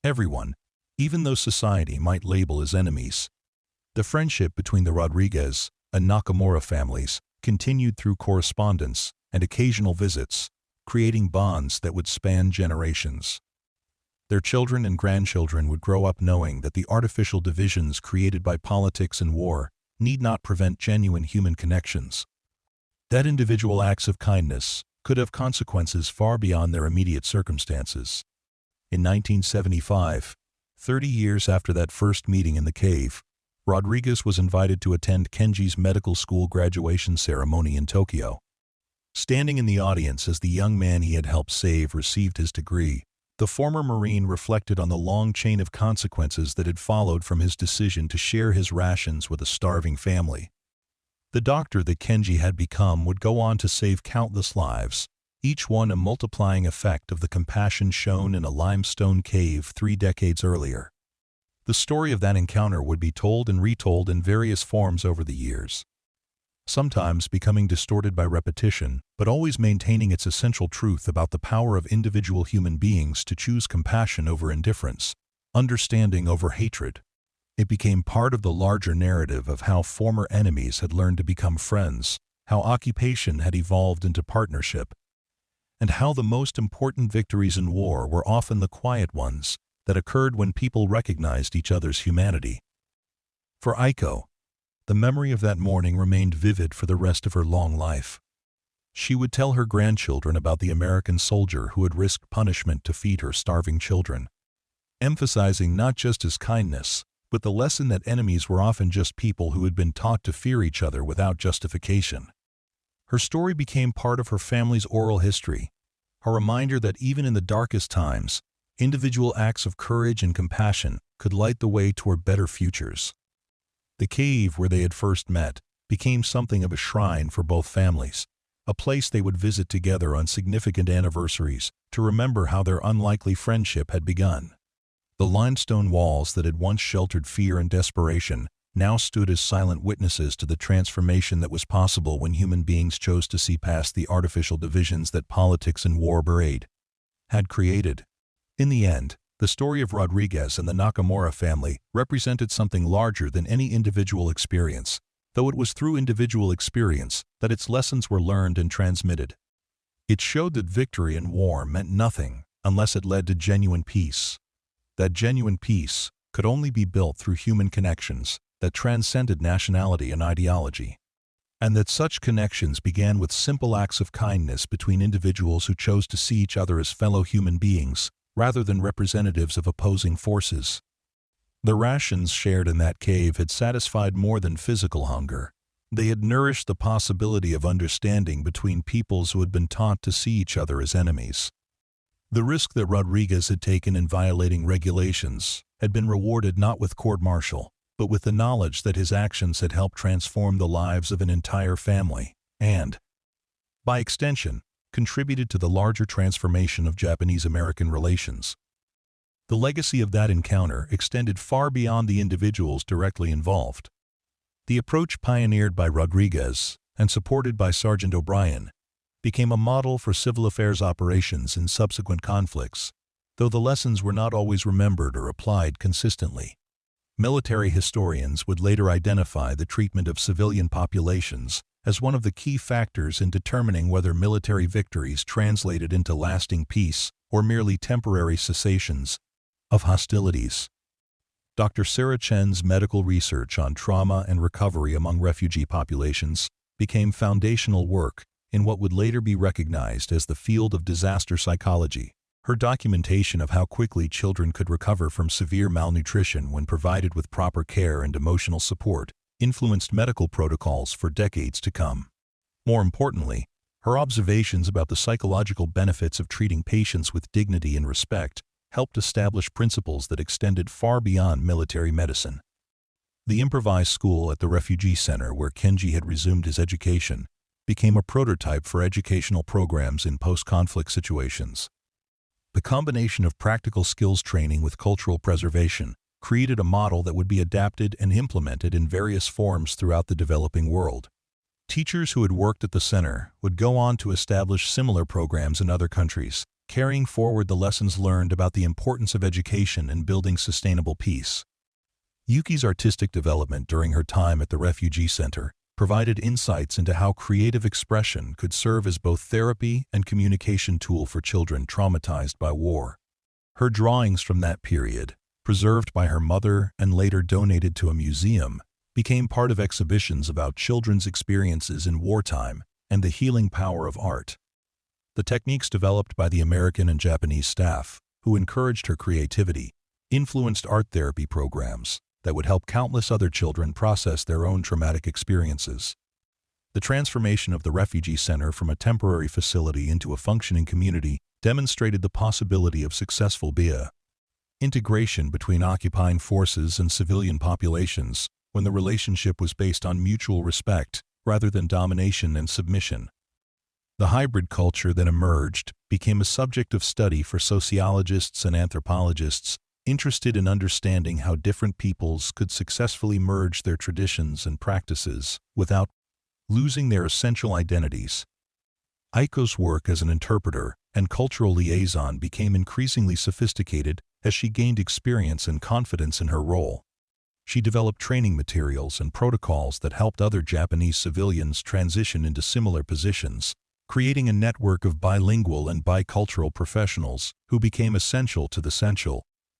everyone, even though society might label as enemies. The friendship between the Rodriguez and Nakamura families continued through correspondence and occasional visits, creating bonds that would span generations. Their children and grandchildren would grow up knowing that the artificial divisions created by politics and war need not prevent genuine human connections. That individual acts of kindness could have consequences far beyond their immediate circumstances. In 1975, 30 years after that first meeting in the cave, Rodriguez was invited to attend Kenji's medical school graduation ceremony in Tokyo. Standing in the audience as the young man he had helped save received his degree, the former Marine reflected on the long chain of consequences that had followed from his decision to share his rations with a starving family. The doctor that Kenji had become would go on to save countless lives, each one a multiplying effect of the compassion shown in a limestone cave 3 decades earlier. The story of that encounter would be told and retold in various forms over the years, sometimes becoming distorted by repetition, but always maintaining its essential truth about the power of individual human beings to choose compassion over indifference, understanding over hatred. It became part of the larger narrative of how former enemies had learned to become friends, how occupation had evolved into partnership, and how the most important victories in war were often the quiet ones that occurred when people recognized each other's humanity. For Aiko, the memory of that morning remained vivid for the rest of her long life. She would tell her grandchildren about the American soldier who had risked punishment to feed her starving children, emphasizing not just his kindness, but the lesson that enemies were often just people who had been taught to fear each other without justification. Her story became part of her family's oral history, a reminder that even in the darkest times, individual acts of courage and compassion could light the way toward better futures. The cave where they had first met became something of a shrine for both families, a place they would visit together on significant anniversaries to remember how their unlikely friendship had begun. The limestone walls that had once sheltered fear and desperation now stood as silent witnesses to the transformation that was possible when human beings chose to see past the artificial divisions that politics and war had created. In the end, the story of Rodriguez and the Nakamura family represented something larger than any individual experience, though it was through individual experience that its lessons were learned and transmitted. It showed that victory in war meant nothing unless it led to genuine peace. That genuine peace could only be built through human connections that transcended nationality and ideology, and that such connections began with simple acts of kindness between individuals who chose to see each other as fellow human beings rather than representatives of opposing forces. The rations shared in that cave had satisfied more than physical hunger. They had nourished the possibility of understanding between peoples who had been taught to see each other as enemies. The risk that Rodriguez had taken in violating regulations had been rewarded not with court-martial, but with the knowledge that his actions had helped transform the lives of an entire family, and, by extension, contributed to the larger transformation of Japanese-American relations. The legacy of that encounter extended far beyond the individuals directly involved. The approach pioneered by Rodriguez and supported by Sergeant O'Brien became a model for civil affairs operations in subsequent conflicts, though the lessons were not always remembered or applied consistently. Military historians would later identify the treatment of civilian populations as one of the key factors in determining whether military victories translated into lasting peace or merely temporary cessations of hostilities. Dr. Sarah Chen's medical research on trauma and recovery among refugee populations became foundational work in what would later be recognized as the field of disaster psychology. Her documentation of how quickly children could recover from severe malnutrition when provided with proper care and emotional support influenced medical protocols for decades to come. More importantly, her observations about the psychological benefits of treating patients with dignity and respect helped establish principles that extended far beyond military medicine. The improvised school at the refugee center where Kenji had resumed his education became a prototype for educational programs in post-conflict situations. The combination of practical skills training with cultural preservation created a model that would be adapted and implemented in various forms throughout the developing world. Teachers who had worked at the center would go on to establish similar programs in other countries, carrying forward the lessons learned about the importance of education in building sustainable peace. Yuki's artistic development during her time at the refugee center provided insights into how creative expression could serve as both therapy and communication tool for children traumatized by war. Her drawings from that period, preserved by her mother and later donated to a museum, became part of exhibitions about children's experiences in wartime and the healing power of art. The techniques developed by the American and Japanese staff, who encouraged her creativity, influenced art therapy programs that would help countless other children process their own traumatic experiences. The transformation of the refugee center from a temporary facility into a functioning community demonstrated the possibility of successful integration between occupying forces and civilian populations when the relationship was based on mutual respect rather than domination and submission. The hybrid culture that emerged became a subject of study for sociologists and anthropologists interested in understanding how different peoples could successfully merge their traditions and practices without losing their essential identities. Aiko's work as an interpreter and cultural liaison became increasingly sophisticated as she gained experience and confidence in her role. She developed training materials and protocols that helped other Japanese civilians transition into similar positions, creating a network of bilingual and bicultural professionals who became essential to the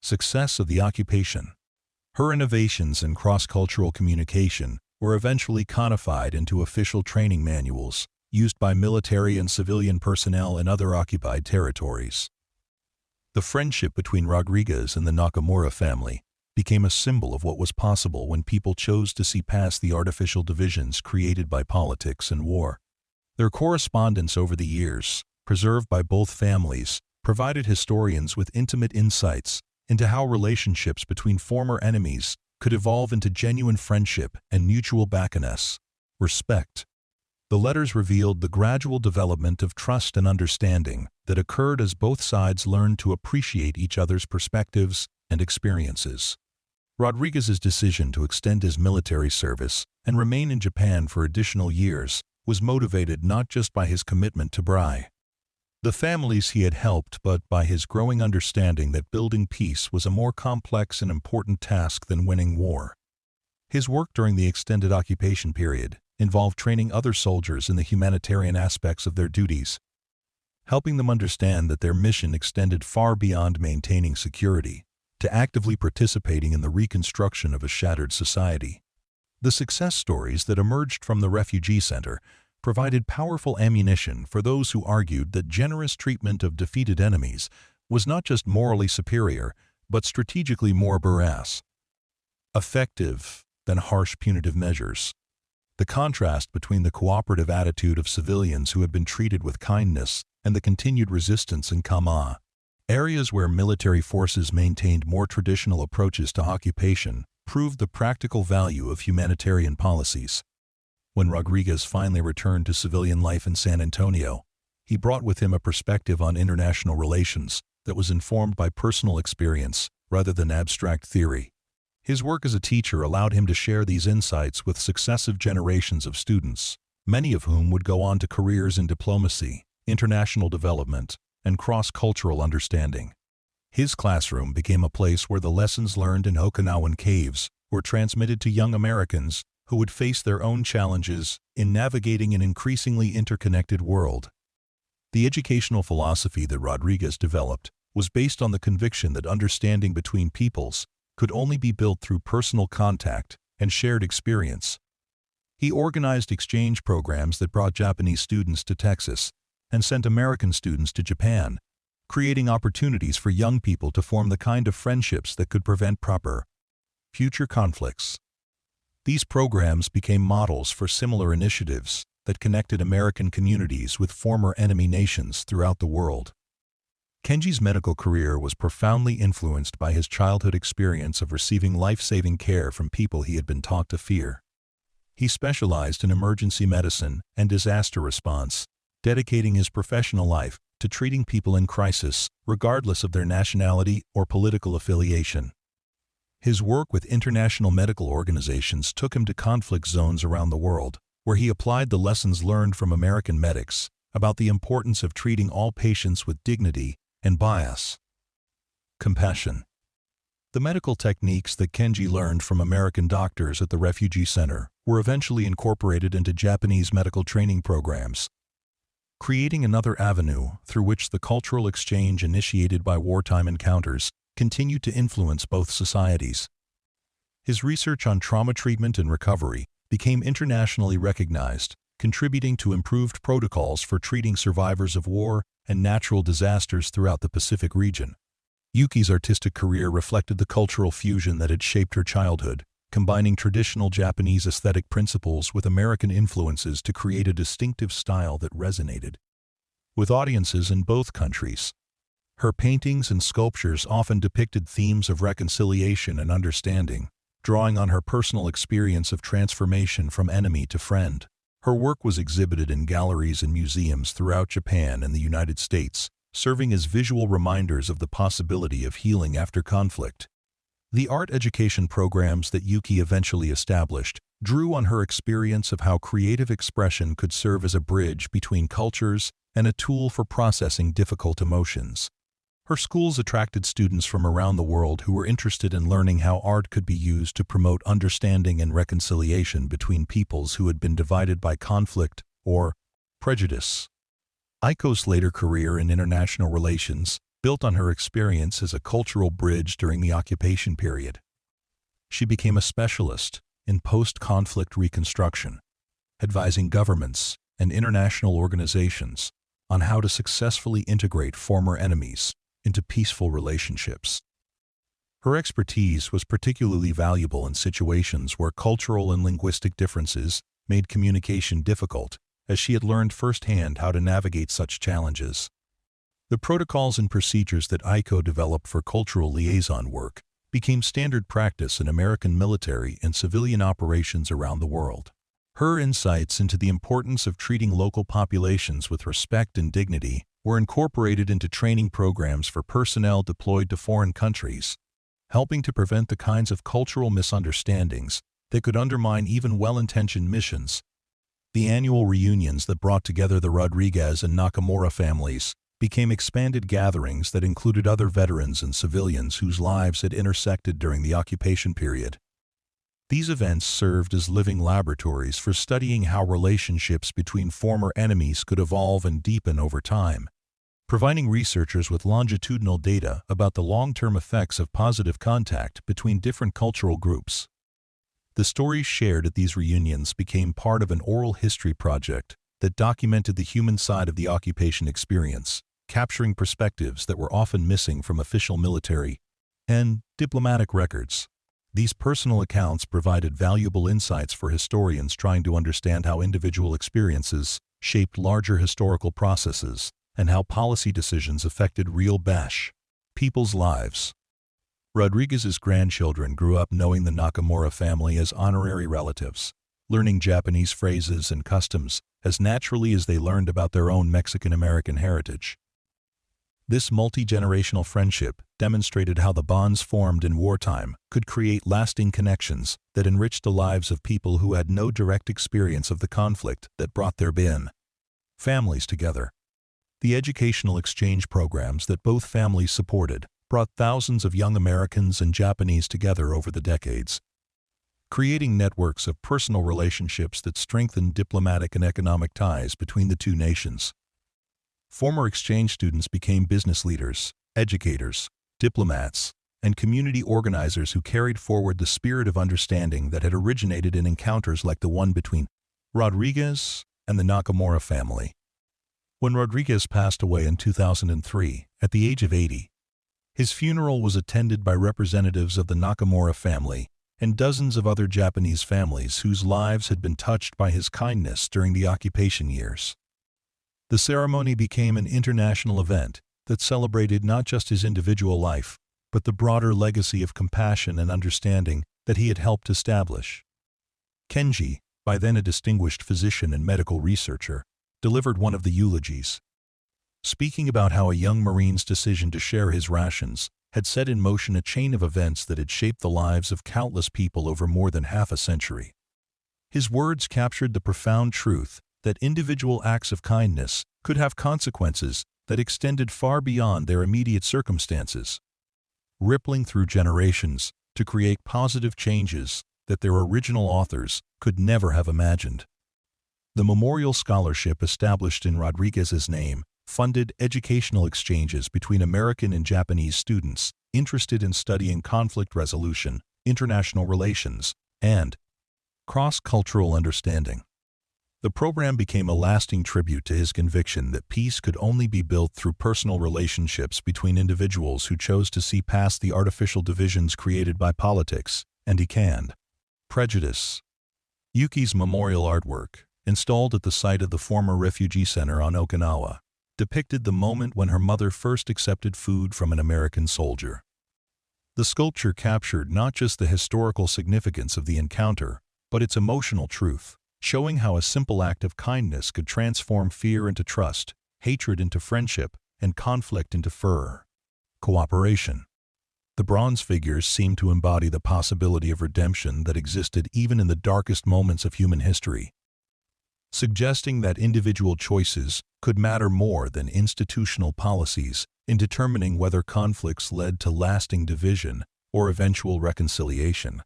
success of the occupation. Her innovations in cross-cultural communication were eventually codified into official training manuals, used by military and civilian personnel in other occupied territories. The friendship between Rodriguez and the Nakamura family became a symbol of what was possible when people chose to see past the artificial divisions created by politics and war. Their correspondence over the years, preserved by both families, provided historians with intimate insights into how relationships between former enemies could evolve into genuine friendship and mutual respect. The letters revealed the gradual development of trust and understanding that occurred as both sides learned to appreciate each other's perspectives and experiences. Rodriguez's decision to extend his military service and remain in Japan for additional years was motivated not just by his commitment to the families he had helped, but by his growing understanding that building peace was a more complex and important task than winning war. His work during the extended occupation period involved training other soldiers in the humanitarian aspects of their duties, helping them understand that their mission extended far beyond maintaining security to actively participating in the reconstruction of a shattered society. The success stories that emerged from the refugee center provided powerful ammunition for those who argued that generous treatment of defeated enemies was not just morally superior, but strategically more effective than harsh punitive measures. The contrast between the cooperative attitude of civilians who had been treated with kindness and the continued resistance in areas where military forces maintained more traditional approaches to occupation, proved the practical value of humanitarian policies. When Rodriguez finally returned to civilian life in San Antonio, he brought with him a perspective on international relations that was informed by personal experience rather than abstract theory. His work as a teacher allowed him to share these insights with successive generations of students, many of whom would go on to careers in diplomacy, international development, and cross-cultural understanding. His classroom became a place where the lessons learned in Okinawan caves were transmitted to young Americans who would face their own challenges in navigating an increasingly interconnected world. The educational philosophy that Rodriguez developed was based on the conviction that understanding between peoples could only be built through personal contact and shared experience. He organized exchange programs that brought Japanese students to Texas and sent American students to Japan, creating opportunities for young people to form the kind of friendships that could prevent future conflicts. These programs became models for similar initiatives that connected American communities with former enemy nations throughout the world. Kenji's medical career was profoundly influenced by his childhood experience of receiving life-saving care from people he had been taught to fear. He specialized in emergency medicine and disaster response, dedicating his professional life to treating people in crisis, regardless of their nationality or political affiliation. His work with international medical organizations took him to conflict zones around the world, where he applied the lessons learned from American medics about the importance of treating all patients with dignity and compassion. The medical techniques that Kenji learned from American doctors at the refugee center were eventually incorporated into Japanese medical training programs, creating another avenue through which the cultural exchange initiated by wartime encounters continued to influence both societies. His research on trauma treatment and recovery became internationally recognized, contributing to improved protocols for treating survivors of war and natural disasters throughout the Pacific region. Yuki's artistic career reflected the cultural fusion that had shaped her childhood, combining traditional Japanese aesthetic principles with American influences to create a distinctive style that resonated with audiences in both countries. Her paintings and sculptures often depicted themes of reconciliation and understanding, drawing on her personal experience of transformation from enemy to friend. Her work was exhibited in galleries and museums throughout Japan and the United States, serving as visual reminders of the possibility of healing after conflict. The art education programs that Yuki eventually established drew on her experience of how creative expression could serve as a bridge between cultures and a tool for processing difficult emotions. Her schools attracted students from around the world who were interested in learning how art could be used to promote understanding and reconciliation between peoples who had been divided by conflict or prejudice. Aiko's later career in international relations built on her experience as a cultural bridge during the occupation period. She became a specialist in post-conflict reconstruction, advising governments and international organizations on how to successfully integrate former enemies into peaceful relationships. Her expertise was particularly valuable in situations where cultural and linguistic differences made communication difficult, as she had learned firsthand how to navigate such challenges. The protocols and procedures that Aiko developed for cultural liaison work became standard practice in American military and civilian operations around the world. Her insights into the importance of treating local populations with respect and dignity were incorporated into training programs for personnel deployed to foreign countries, helping to prevent the kinds of cultural misunderstandings that could undermine even well-intentioned missions. The annual reunions that brought together the Rodriguez and Nakamura families became expanded gatherings that included other veterans and civilians whose lives had intersected during the occupation period. These events served as living laboratories for studying how relationships between former enemies could evolve and deepen over time, providing researchers with longitudinal data about the long-term effects of positive contact between different cultural groups. The stories shared at these reunions became part of an oral history project that documented the human side of the occupation experience, capturing perspectives that were often missing from official military and diplomatic records. These personal accounts provided valuable insights for historians trying to understand how individual experiences shaped larger historical processes and how policy decisions affected real people's lives. Rodriguez's grandchildren grew up knowing the Nakamura family as honorary relatives, learning Japanese phrases and customs as naturally as they learned about their own Mexican-American heritage. This multi-generational friendship demonstrated how the bonds formed in wartime could create lasting connections that enriched the lives of people who had no direct experience of the conflict that brought their families together. The educational exchange programs that both families supported brought thousands of young Americans and Japanese together over the decades, creating networks of personal relationships that strengthened diplomatic and economic ties between the two nations. Former exchange students became business leaders, educators, diplomats, and community organizers who carried forward the spirit of understanding that had originated in encounters like the one between Rodriguez and the Nakamura family. When Rodriguez passed away in 2003, at the age of 80, his funeral was attended by representatives of the Nakamura family and dozens of other Japanese families whose lives had been touched by his kindness during the occupation years. The ceremony became an international event that celebrated not just his individual life, but the broader legacy of compassion and understanding that he had helped establish. Kenji, by then a distinguished physician and medical researcher, delivered one of the eulogies, speaking about how a young Marine's decision to share his rations had set in motion a chain of events that had shaped the lives of countless people over more than half a century. His words captured the profound truth that individual acts of kindness could have consequences that extended far beyond their immediate circumstances, rippling through generations to create positive changes that their original authors could never have imagined. The memorial scholarship established in Rodriguez's name funded educational exchanges between American and Japanese students interested in studying conflict resolution, international relations, and cross-cultural understanding. The program became a lasting tribute to his conviction that peace could only be built through personal relationships between individuals who chose to see past the artificial divisions created by politics and prejudice. Yuki's memorial artwork, installed at the site of the former refugee center on Okinawa, depicted the moment when her mother first accepted food from an American soldier. The sculpture captured not just the historical significance of the encounter, but its emotional truth, showing how a simple act of kindness could transform fear into trust, hatred into friendship, and conflict into cooperation. The bronze figures seemed to embody the possibility of redemption that existed even in the darkest moments of human history, suggesting that individual choices could matter more than institutional policies in determining whether conflicts led to lasting division or eventual reconciliation.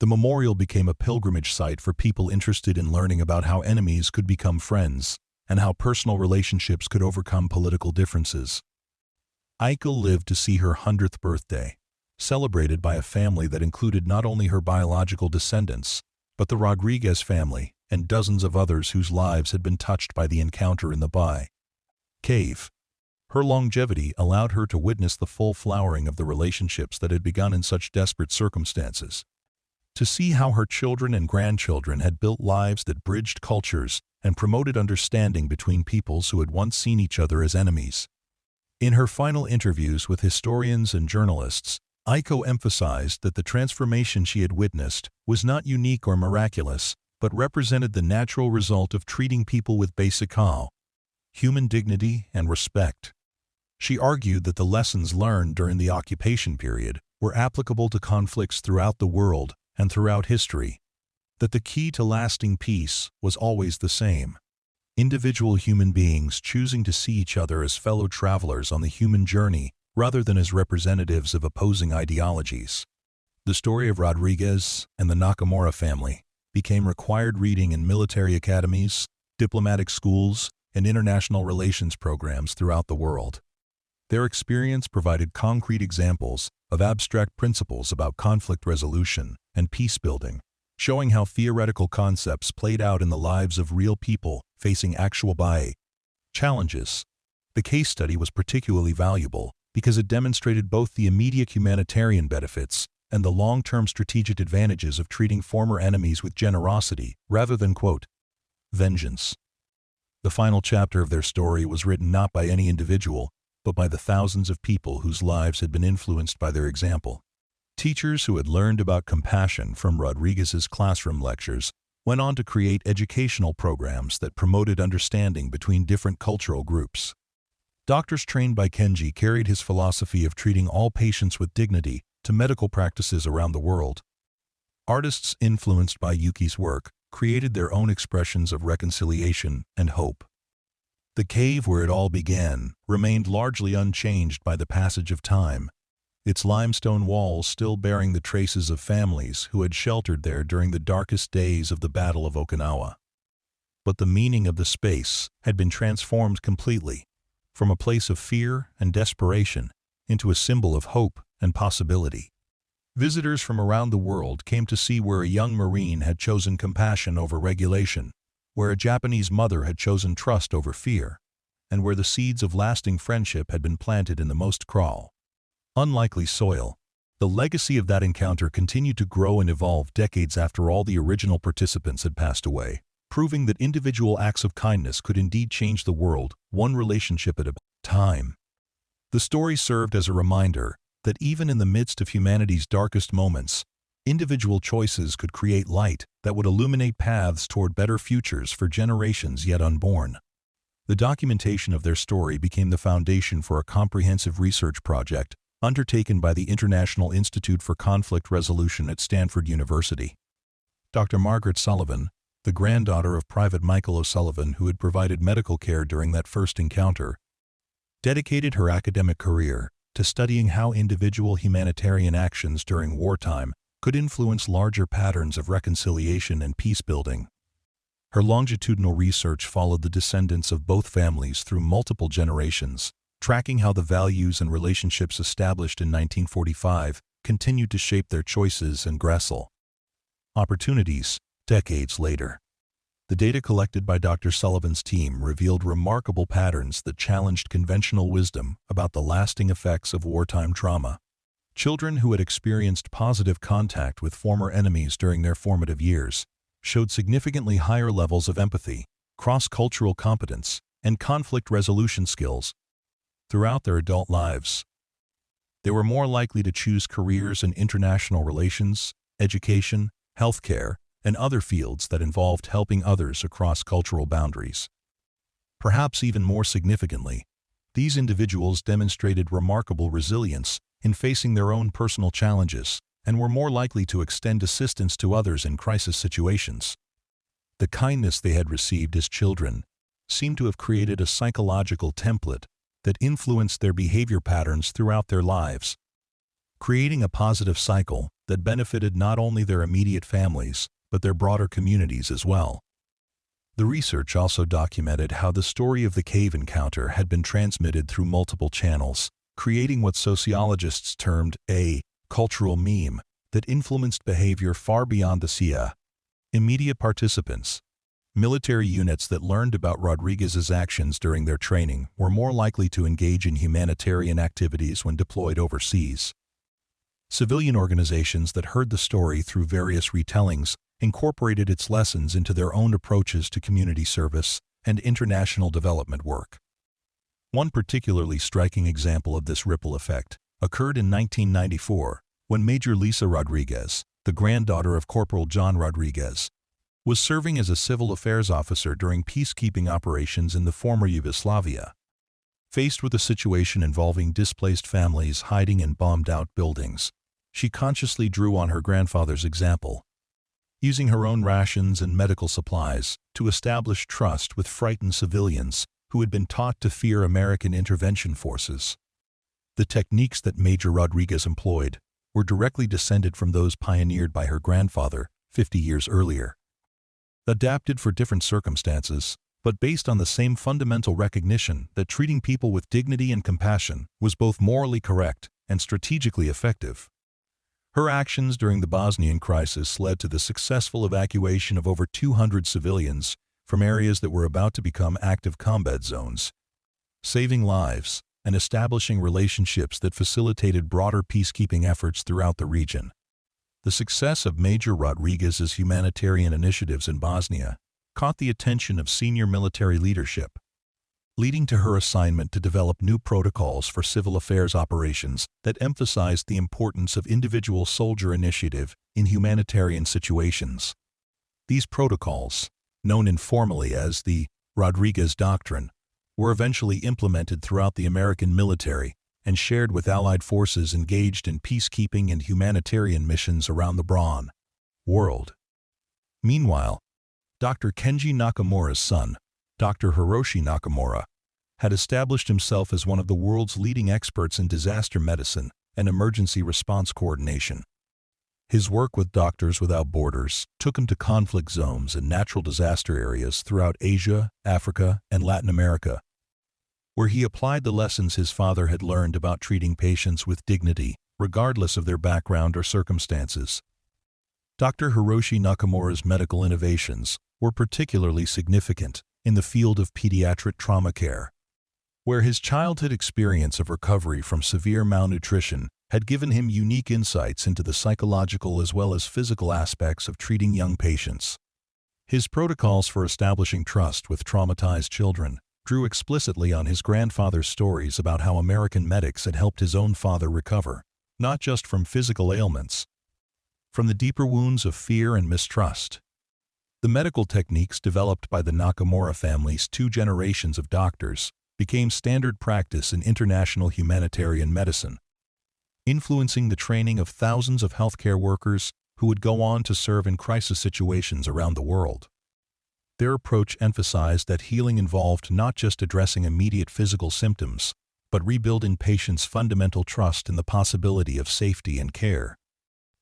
The memorial became a pilgrimage site for people interested in learning about how enemies could become friends and how personal relationships could overcome political differences. Aiko lived to see her 100th birthday, celebrated by a family that included not only her biological descendants, but the Rodriguez family, and dozens of others whose lives had been touched by the encounter in the Bai cave. Her longevity allowed her to witness the full flowering of the relationships that had begun in such desperate circumstances. To see how her children and grandchildren had built lives that bridged cultures and promoted understanding between peoples who had once seen each other as enemies. In her final interviews with historians and journalists, Aiko emphasized that the transformation she had witnessed was not unique or miraculous, but represented the natural result of treating people with basic human dignity and respect. She argued that the lessons learned during the occupation period were applicable to conflicts throughout the world and throughout history, that the key to lasting peace was always the same: individual human beings choosing to see each other as fellow travelers on the human journey rather than as representatives of opposing ideologies. The story of Rodriguez and the Nakamura family became required reading in military academies, diplomatic schools, and international relations programs throughout the world. Their experience provided concrete examples of abstract principles about conflict resolution and peace-building, showing how theoretical concepts played out in the lives of real people facing actual challenges. The case study was particularly valuable because it demonstrated both the immediate humanitarian benefits and the long-term strategic advantages of treating former enemies with generosity rather than, quote, vengeance. The final chapter of their story was written not by any individual, but by the thousands of people whose lives had been influenced by their example. Teachers who had learned about compassion from Rodriguez's classroom lectures went on to create educational programs that promoted understanding between different cultural groups. Doctors trained by Kenji carried his philosophy of treating all patients with dignity to medical practices around the world. Artists influenced by Yuki's work created their own expressions of reconciliation and hope. The cave where it all began remained largely unchanged by the passage of time, its limestone walls still bearing the traces of families who had sheltered there during the darkest days of the Battle of Okinawa. But the meaning of the space had been transformed completely, from a place of fear and desperation into a symbol of hope and possibility. Visitors from around the world came to see where a young Marine had chosen compassion over regulation, where a Japanese mother had chosen trust over fear, and where the seeds of lasting friendship had been planted in the most unlikely soil. The legacy of that encounter continued to grow and evolve decades after all the original participants had passed away, proving that individual acts of kindness could indeed change the world, one relationship at a time. The story served as a reminder that even in the midst of humanity's darkest moments, individual choices could create light that would illuminate paths toward better futures for generations yet unborn. The documentation of their story became the foundation for a comprehensive research project undertaken by the International Institute for Conflict Resolution at Stanford University. Dr. Margaret Sullivan, the granddaughter of Private Michael O'Sullivan who had provided medical care during that first encounter, dedicated her academic career to studying how individual humanitarian actions during wartime could influence larger patterns of reconciliation and peace-building. Her longitudinal research followed the descendants of both families through multiple generations, tracking how the values and relationships established in 1945 continued to shape their choices and opportunities decades later. The data collected by Dr. Sullivan's team revealed remarkable patterns that challenged conventional wisdom about the lasting effects of wartime trauma. Children who had experienced positive contact with former enemies during their formative years showed significantly higher levels of empathy, cross-cultural competence, and conflict resolution skills throughout their adult lives. They were more likely to choose careers in international relations, education, healthcare, and other fields that involved helping others across cultural boundaries. Perhaps even more significantly, these individuals demonstrated remarkable resilience in facing their own personal challenges and were more likely to extend assistance to others in crisis situations. The kindness they had received as children seemed to have created a psychological template that influenced their behavior patterns throughout their lives, creating a positive cycle that benefited not only their immediate families, but their broader communities as well. The research also documented how the story of the cave encounter had been transmitted through multiple channels, creating what sociologists termed a cultural meme that influenced behavior far beyond the immediate participants. Military units that learned about Rodriguez's actions during their training were more likely to engage in humanitarian activities when deployed overseas. Civilian organizations that heard the story through various retellings incorporated its lessons into their own approaches to community service and international development work. One particularly striking example of this ripple effect occurred in 1994 when Major Lisa Rodriguez, the granddaughter of Corporal John Rodriguez, was serving as a civil affairs officer during peacekeeping operations in the former Yugoslavia. Faced with a situation involving displaced families hiding in bombed-out buildings, she consciously drew on her grandfather's example, using her own rations and medical supplies to establish trust with frightened civilians who had been taught to fear American intervention forces. The techniques that Major Rodriguez employed were directly descended from those pioneered by her grandfather 50 years earlier. Adapted for different circumstances, but based on the same fundamental recognition that treating people with dignity and compassion was both morally correct and strategically effective. Her actions during the Bosnian crisis led to the successful evacuation of over 200 civilians from areas that were about to become active combat zones, saving lives and establishing relationships that facilitated broader peacekeeping efforts throughout the region. The success of Major Rodriguez's humanitarian initiatives in Bosnia caught the attention of senior military leadership, leading to her assignment to develop new protocols for civil affairs operations that emphasized the importance of individual soldier initiative in humanitarian situations. These protocols, known informally as the Rodriguez Doctrine, were eventually implemented throughout the American military and shared with Allied forces engaged in peacekeeping and humanitarian missions around the Braun world. Meanwhile, Dr. Kenji Nakamura's son, Dr. Hiroshi Nakamura, had established himself as one of the world's leading experts in disaster medicine and emergency response coordination. His work with Doctors Without Borders took him to conflict zones and natural disaster areas throughout Asia, Africa, and Latin America, where he applied the lessons his father had learned about treating patients with dignity, regardless of their background or circumstances. Dr. Hiroshi Nakamura's medical innovations were particularly significant in the field of pediatric trauma care, where his childhood experience of recovery from severe malnutrition had given him unique insights into the psychological as well as physical aspects of treating young patients. His protocols for establishing trust with traumatized children drew explicitly on his grandfather's stories about how American medics had helped his own father recover, not just from physical ailments, from the deeper wounds of fear and mistrust. The medical techniques developed by the Nakamura family's 2 generations of doctors became standard practice in international humanitarian medicine, influencing the training of thousands of healthcare workers who would go on to serve in crisis situations around the world. Their approach emphasized that healing involved not just addressing immediate physical symptoms, but rebuilding patients' fundamental trust in the possibility of safety and care.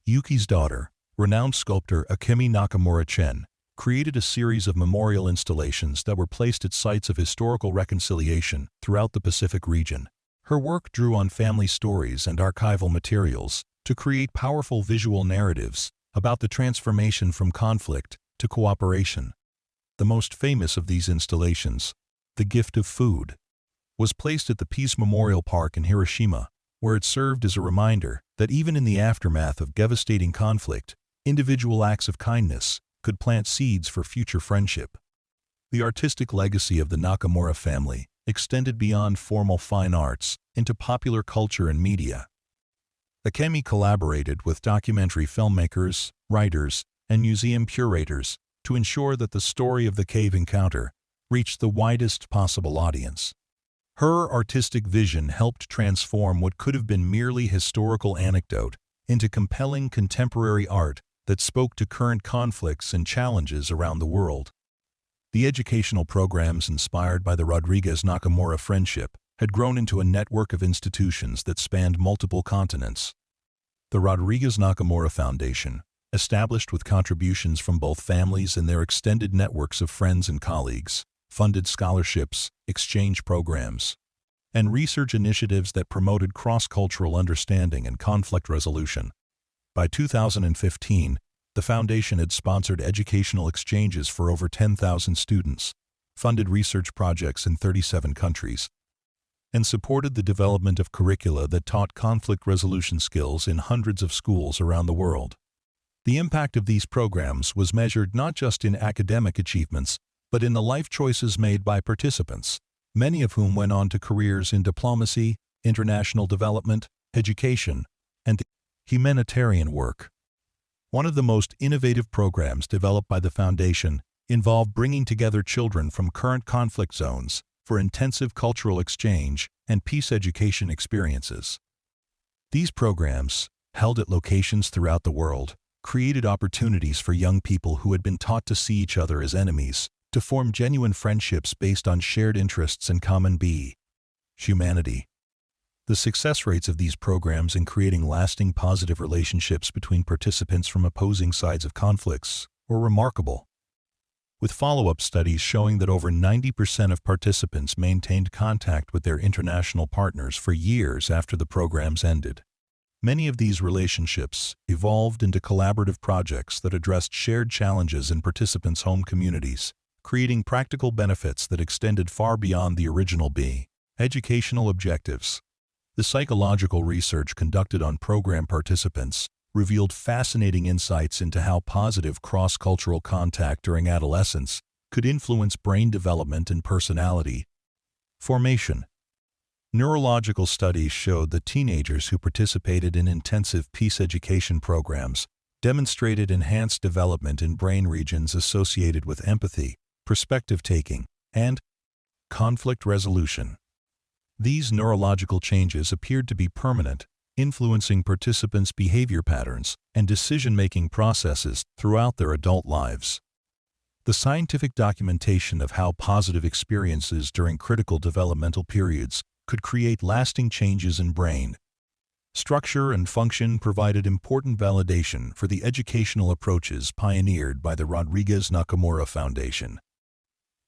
Yuki's daughter, renowned sculptor Akemi Nakamura Chen, created a series of memorial installations that were placed at sites of historical reconciliation throughout the Pacific region. Her work drew on family stories and archival materials to create powerful visual narratives about the transformation from conflict to cooperation. The most famous of these installations, The Gift of Food, was placed at the Peace Memorial Park in Hiroshima, where it served as a reminder that even in the aftermath of devastating conflict, individual acts of kindness could plant seeds for future friendship. The artistic legacy of the Nakamura family extended beyond formal fine arts into popular culture and media. Akemi collaborated with documentary filmmakers, writers, and museum curators to ensure that the story of the cave encounter reached the widest possible audience. Her artistic vision helped transform what could have been merely historical anecdote into compelling contemporary art that spoke to current conflicts and challenges around the world. The educational programs inspired by the Rodriguez-Nakamura friendship had grown into a network of institutions that spanned multiple continents. The Rodriguez-Nakamura Foundation, established with contributions from both families and their extended networks of friends and colleagues, funded scholarships, exchange programs, and research initiatives that promoted cross-cultural understanding and conflict resolution. By 2015, The foundation had sponsored educational exchanges for over 10,000 students, funded research projects in 37 countries, and supported the development of curricula that taught conflict resolution skills in hundreds of schools around the world. The impact of these programs was measured not just in academic achievements, but in the life choices made by participants, many of whom went on to careers in diplomacy, international development, education, and humanitarian work. One of the most innovative programs developed by the Foundation involved bringing together children from current conflict zones for intensive cultural exchange and peace education experiences. These programs, held at locations throughout the world, created opportunities for young people who had been taught to see each other as enemies to form genuine friendships based on shared interests and common humanity. The success rates of these programs in creating lasting positive relationships between participants from opposing sides of conflicts were remarkable, with follow-up studies showing that over 90% of participants maintained contact with their international partners for years after the programs ended. Many of these relationships evolved into collaborative projects that addressed shared challenges in participants' home communities, creating practical benefits that extended far beyond the original educational objectives. The psychological research conducted on program participants revealed fascinating insights into how positive cross-cultural contact during adolescence could influence brain development and personality formation. Neurological studies showed that teenagers who participated in intensive peace education programs demonstrated enhanced development in brain regions associated with empathy, perspective-taking, and conflict resolution. These neurological changes appeared to be permanent, influencing participants' behavior patterns and decision-making processes throughout their adult lives. The scientific documentation of how positive experiences during critical developmental periods could create lasting changes in brain structure and function provided important validation for the educational approaches pioneered by the Rodriguez-Nakamura Foundation.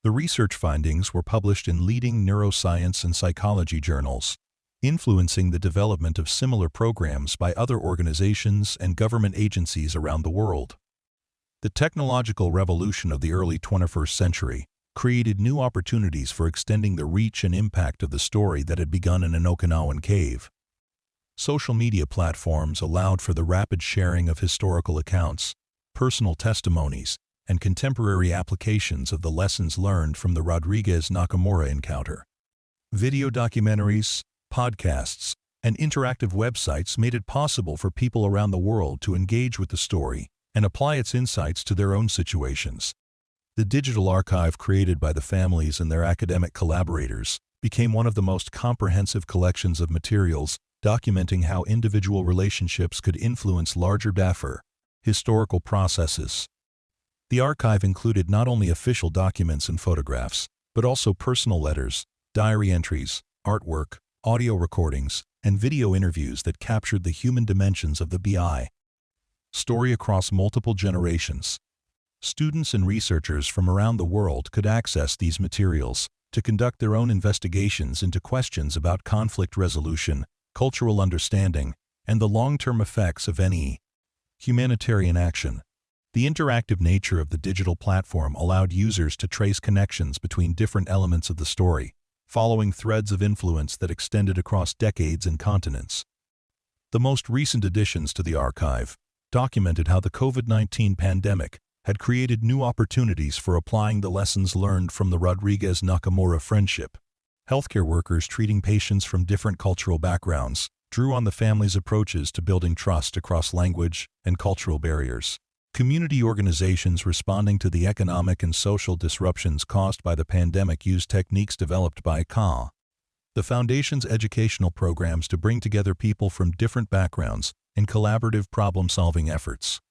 The research findings were published in leading neuroscience and psychology journals, influencing the development of similar programs by other organizations and government agencies around the world. The technological revolution of the early 21st century created new opportunities for extending the reach and impact of the story that had begun in an Okinawan cave. Social media platforms allowed for the rapid sharing of historical accounts, personal testimonies, and contemporary applications of the lessons learned from the Rodriguez-Nakamura encounter. Video documentaries, podcasts, and interactive websites made it possible for people around the world to engage with the story and apply its insights to their own situations. The digital archive created by the families and their academic collaborators became one of the most comprehensive collections of materials documenting how individual relationships could influence larger historical processes. The archive included not only official documents and photographs, but also personal letters, diary entries, artwork, audio recordings, and video interviews that captured the human dimensions of the story across multiple generations. Students and researchers from around the world could access these materials to conduct their own investigations into questions about conflict resolution, cultural understanding, and the long-term effects of any humanitarian action. The interactive nature of the digital platform allowed users to trace connections between different elements of the story, following threads of influence that extended across decades and continents. The most recent additions to the archive documented how the COVID-19 pandemic had created new opportunities for applying the lessons learned from the Rodriguez-Nakamura friendship. Healthcare workers treating patients from different cultural backgrounds drew on the family's approaches to building trust across language and cultural barriers. Community organizations responding to the economic and social disruptions caused by the pandemic used techniques developed by the Foundation's educational programs to bring together people from different backgrounds in collaborative problem-solving efforts.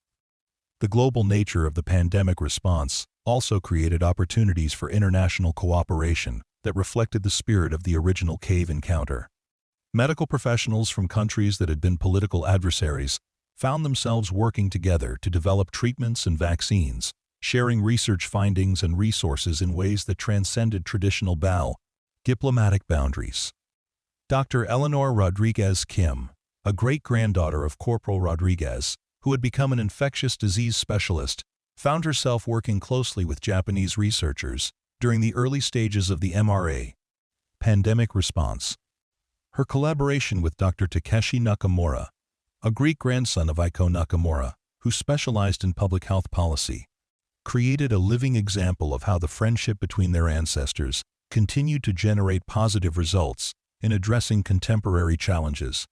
The global nature of the pandemic response also created opportunities for international cooperation that reflected the spirit of the original cave encounter. Medical professionals from countries that had been political adversaries found themselves working together to develop treatments and vaccines, sharing research findings and resources in ways that transcended traditional diplomatic boundaries. Dr. Eleanor Rodriguez Kim, a great-granddaughter of Corporal Rodriguez, who had become an infectious disease specialist, found herself working closely with Japanese researchers during the early stages of the MRA pandemic response. Her collaboration with Dr. Takeshi Nakamura, a Greek grandson of Aiko Nakamura, who specialized in public health policy, created a living example of how the friendship between their ancestors continued to generate positive results in addressing contemporary challenges.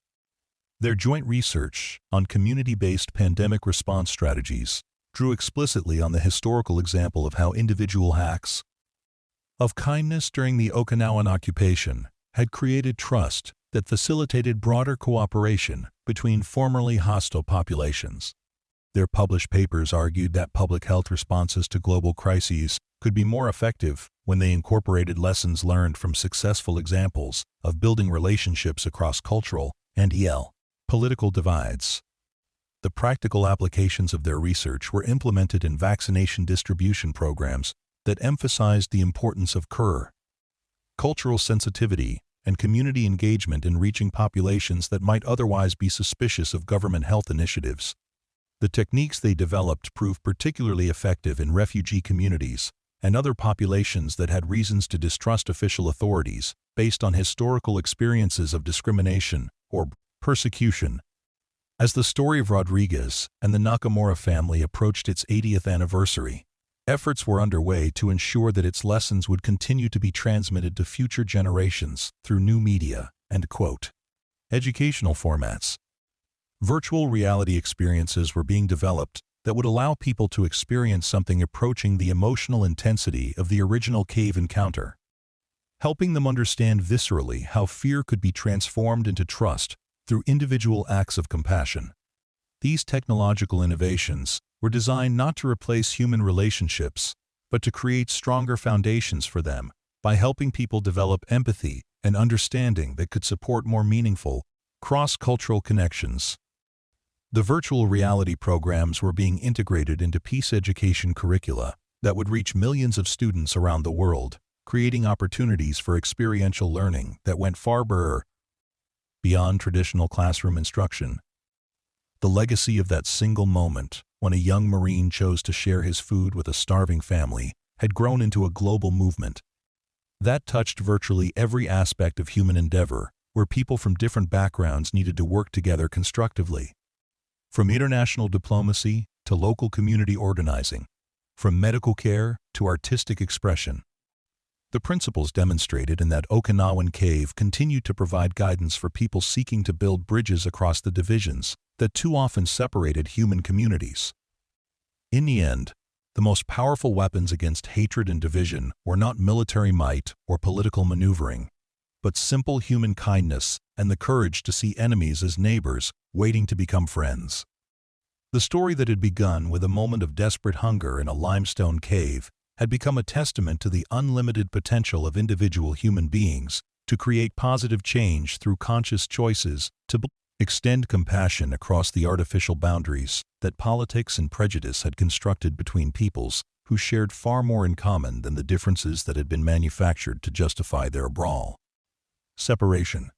Their joint research on community-based pandemic response strategies drew explicitly on the historical example of how individual acts of kindness during the Okinawan occupation had created trust that facilitated broader cooperation between formerly hostile populations. Their published papers argued that public health responses to global crises could be more effective when they incorporated lessons learned from successful examples of building relationships across cultural and political divides. The practical applications of their research were implemented in vaccination distribution programs that emphasized the importance of cultural sensitivity and community engagement in reaching populations that might otherwise be suspicious of government health initiatives. The techniques they developed proved particularly effective in refugee communities and other populations that had reasons to distrust official authorities based on historical experiences of discrimination or persecution. As the story of Rodriguez and the Nakamura family approached its 80th anniversary, efforts were underway to ensure that its lessons would continue to be transmitted to future generations through new media and educational formats. Virtual reality experiences were being developed that would allow people to experience something approaching the emotional intensity of the original cave encounter, helping them understand viscerally how fear could be transformed into trust through individual acts of compassion. These technological innovations were designed not to replace human relationships, but to create stronger foundations for them by helping people develop empathy and understanding that could support more meaningful, cross-cultural connections. The virtual reality programs were being integrated into peace education curricula that would reach millions of students around the world, creating opportunities for experiential learning that went far beyond traditional classroom instruction. The legacy of that single moment, when a young Marine chose to share his food with a starving family, had grown into a global movement that touched virtually every aspect of human endeavor, where people from different backgrounds needed to work together constructively. From international diplomacy to local community organizing, from medical care to artistic expression. The principles demonstrated in that Okinawan cave continued to provide guidance for people seeking to build bridges across the divisions that too often separated human communities. In the end, the most powerful weapons against hatred and division were not military might or political maneuvering, but simple human kindness and the courage to see enemies as neighbors waiting to become friends. The story that had begun with a moment of desperate hunger in a limestone cave had become a testament to the unlimited potential of individual human beings to create positive change through conscious choices to extend compassion across the artificial boundaries that politics and prejudice had constructed between peoples who shared far more in common than the differences that had been manufactured to justify their brawl. Separation.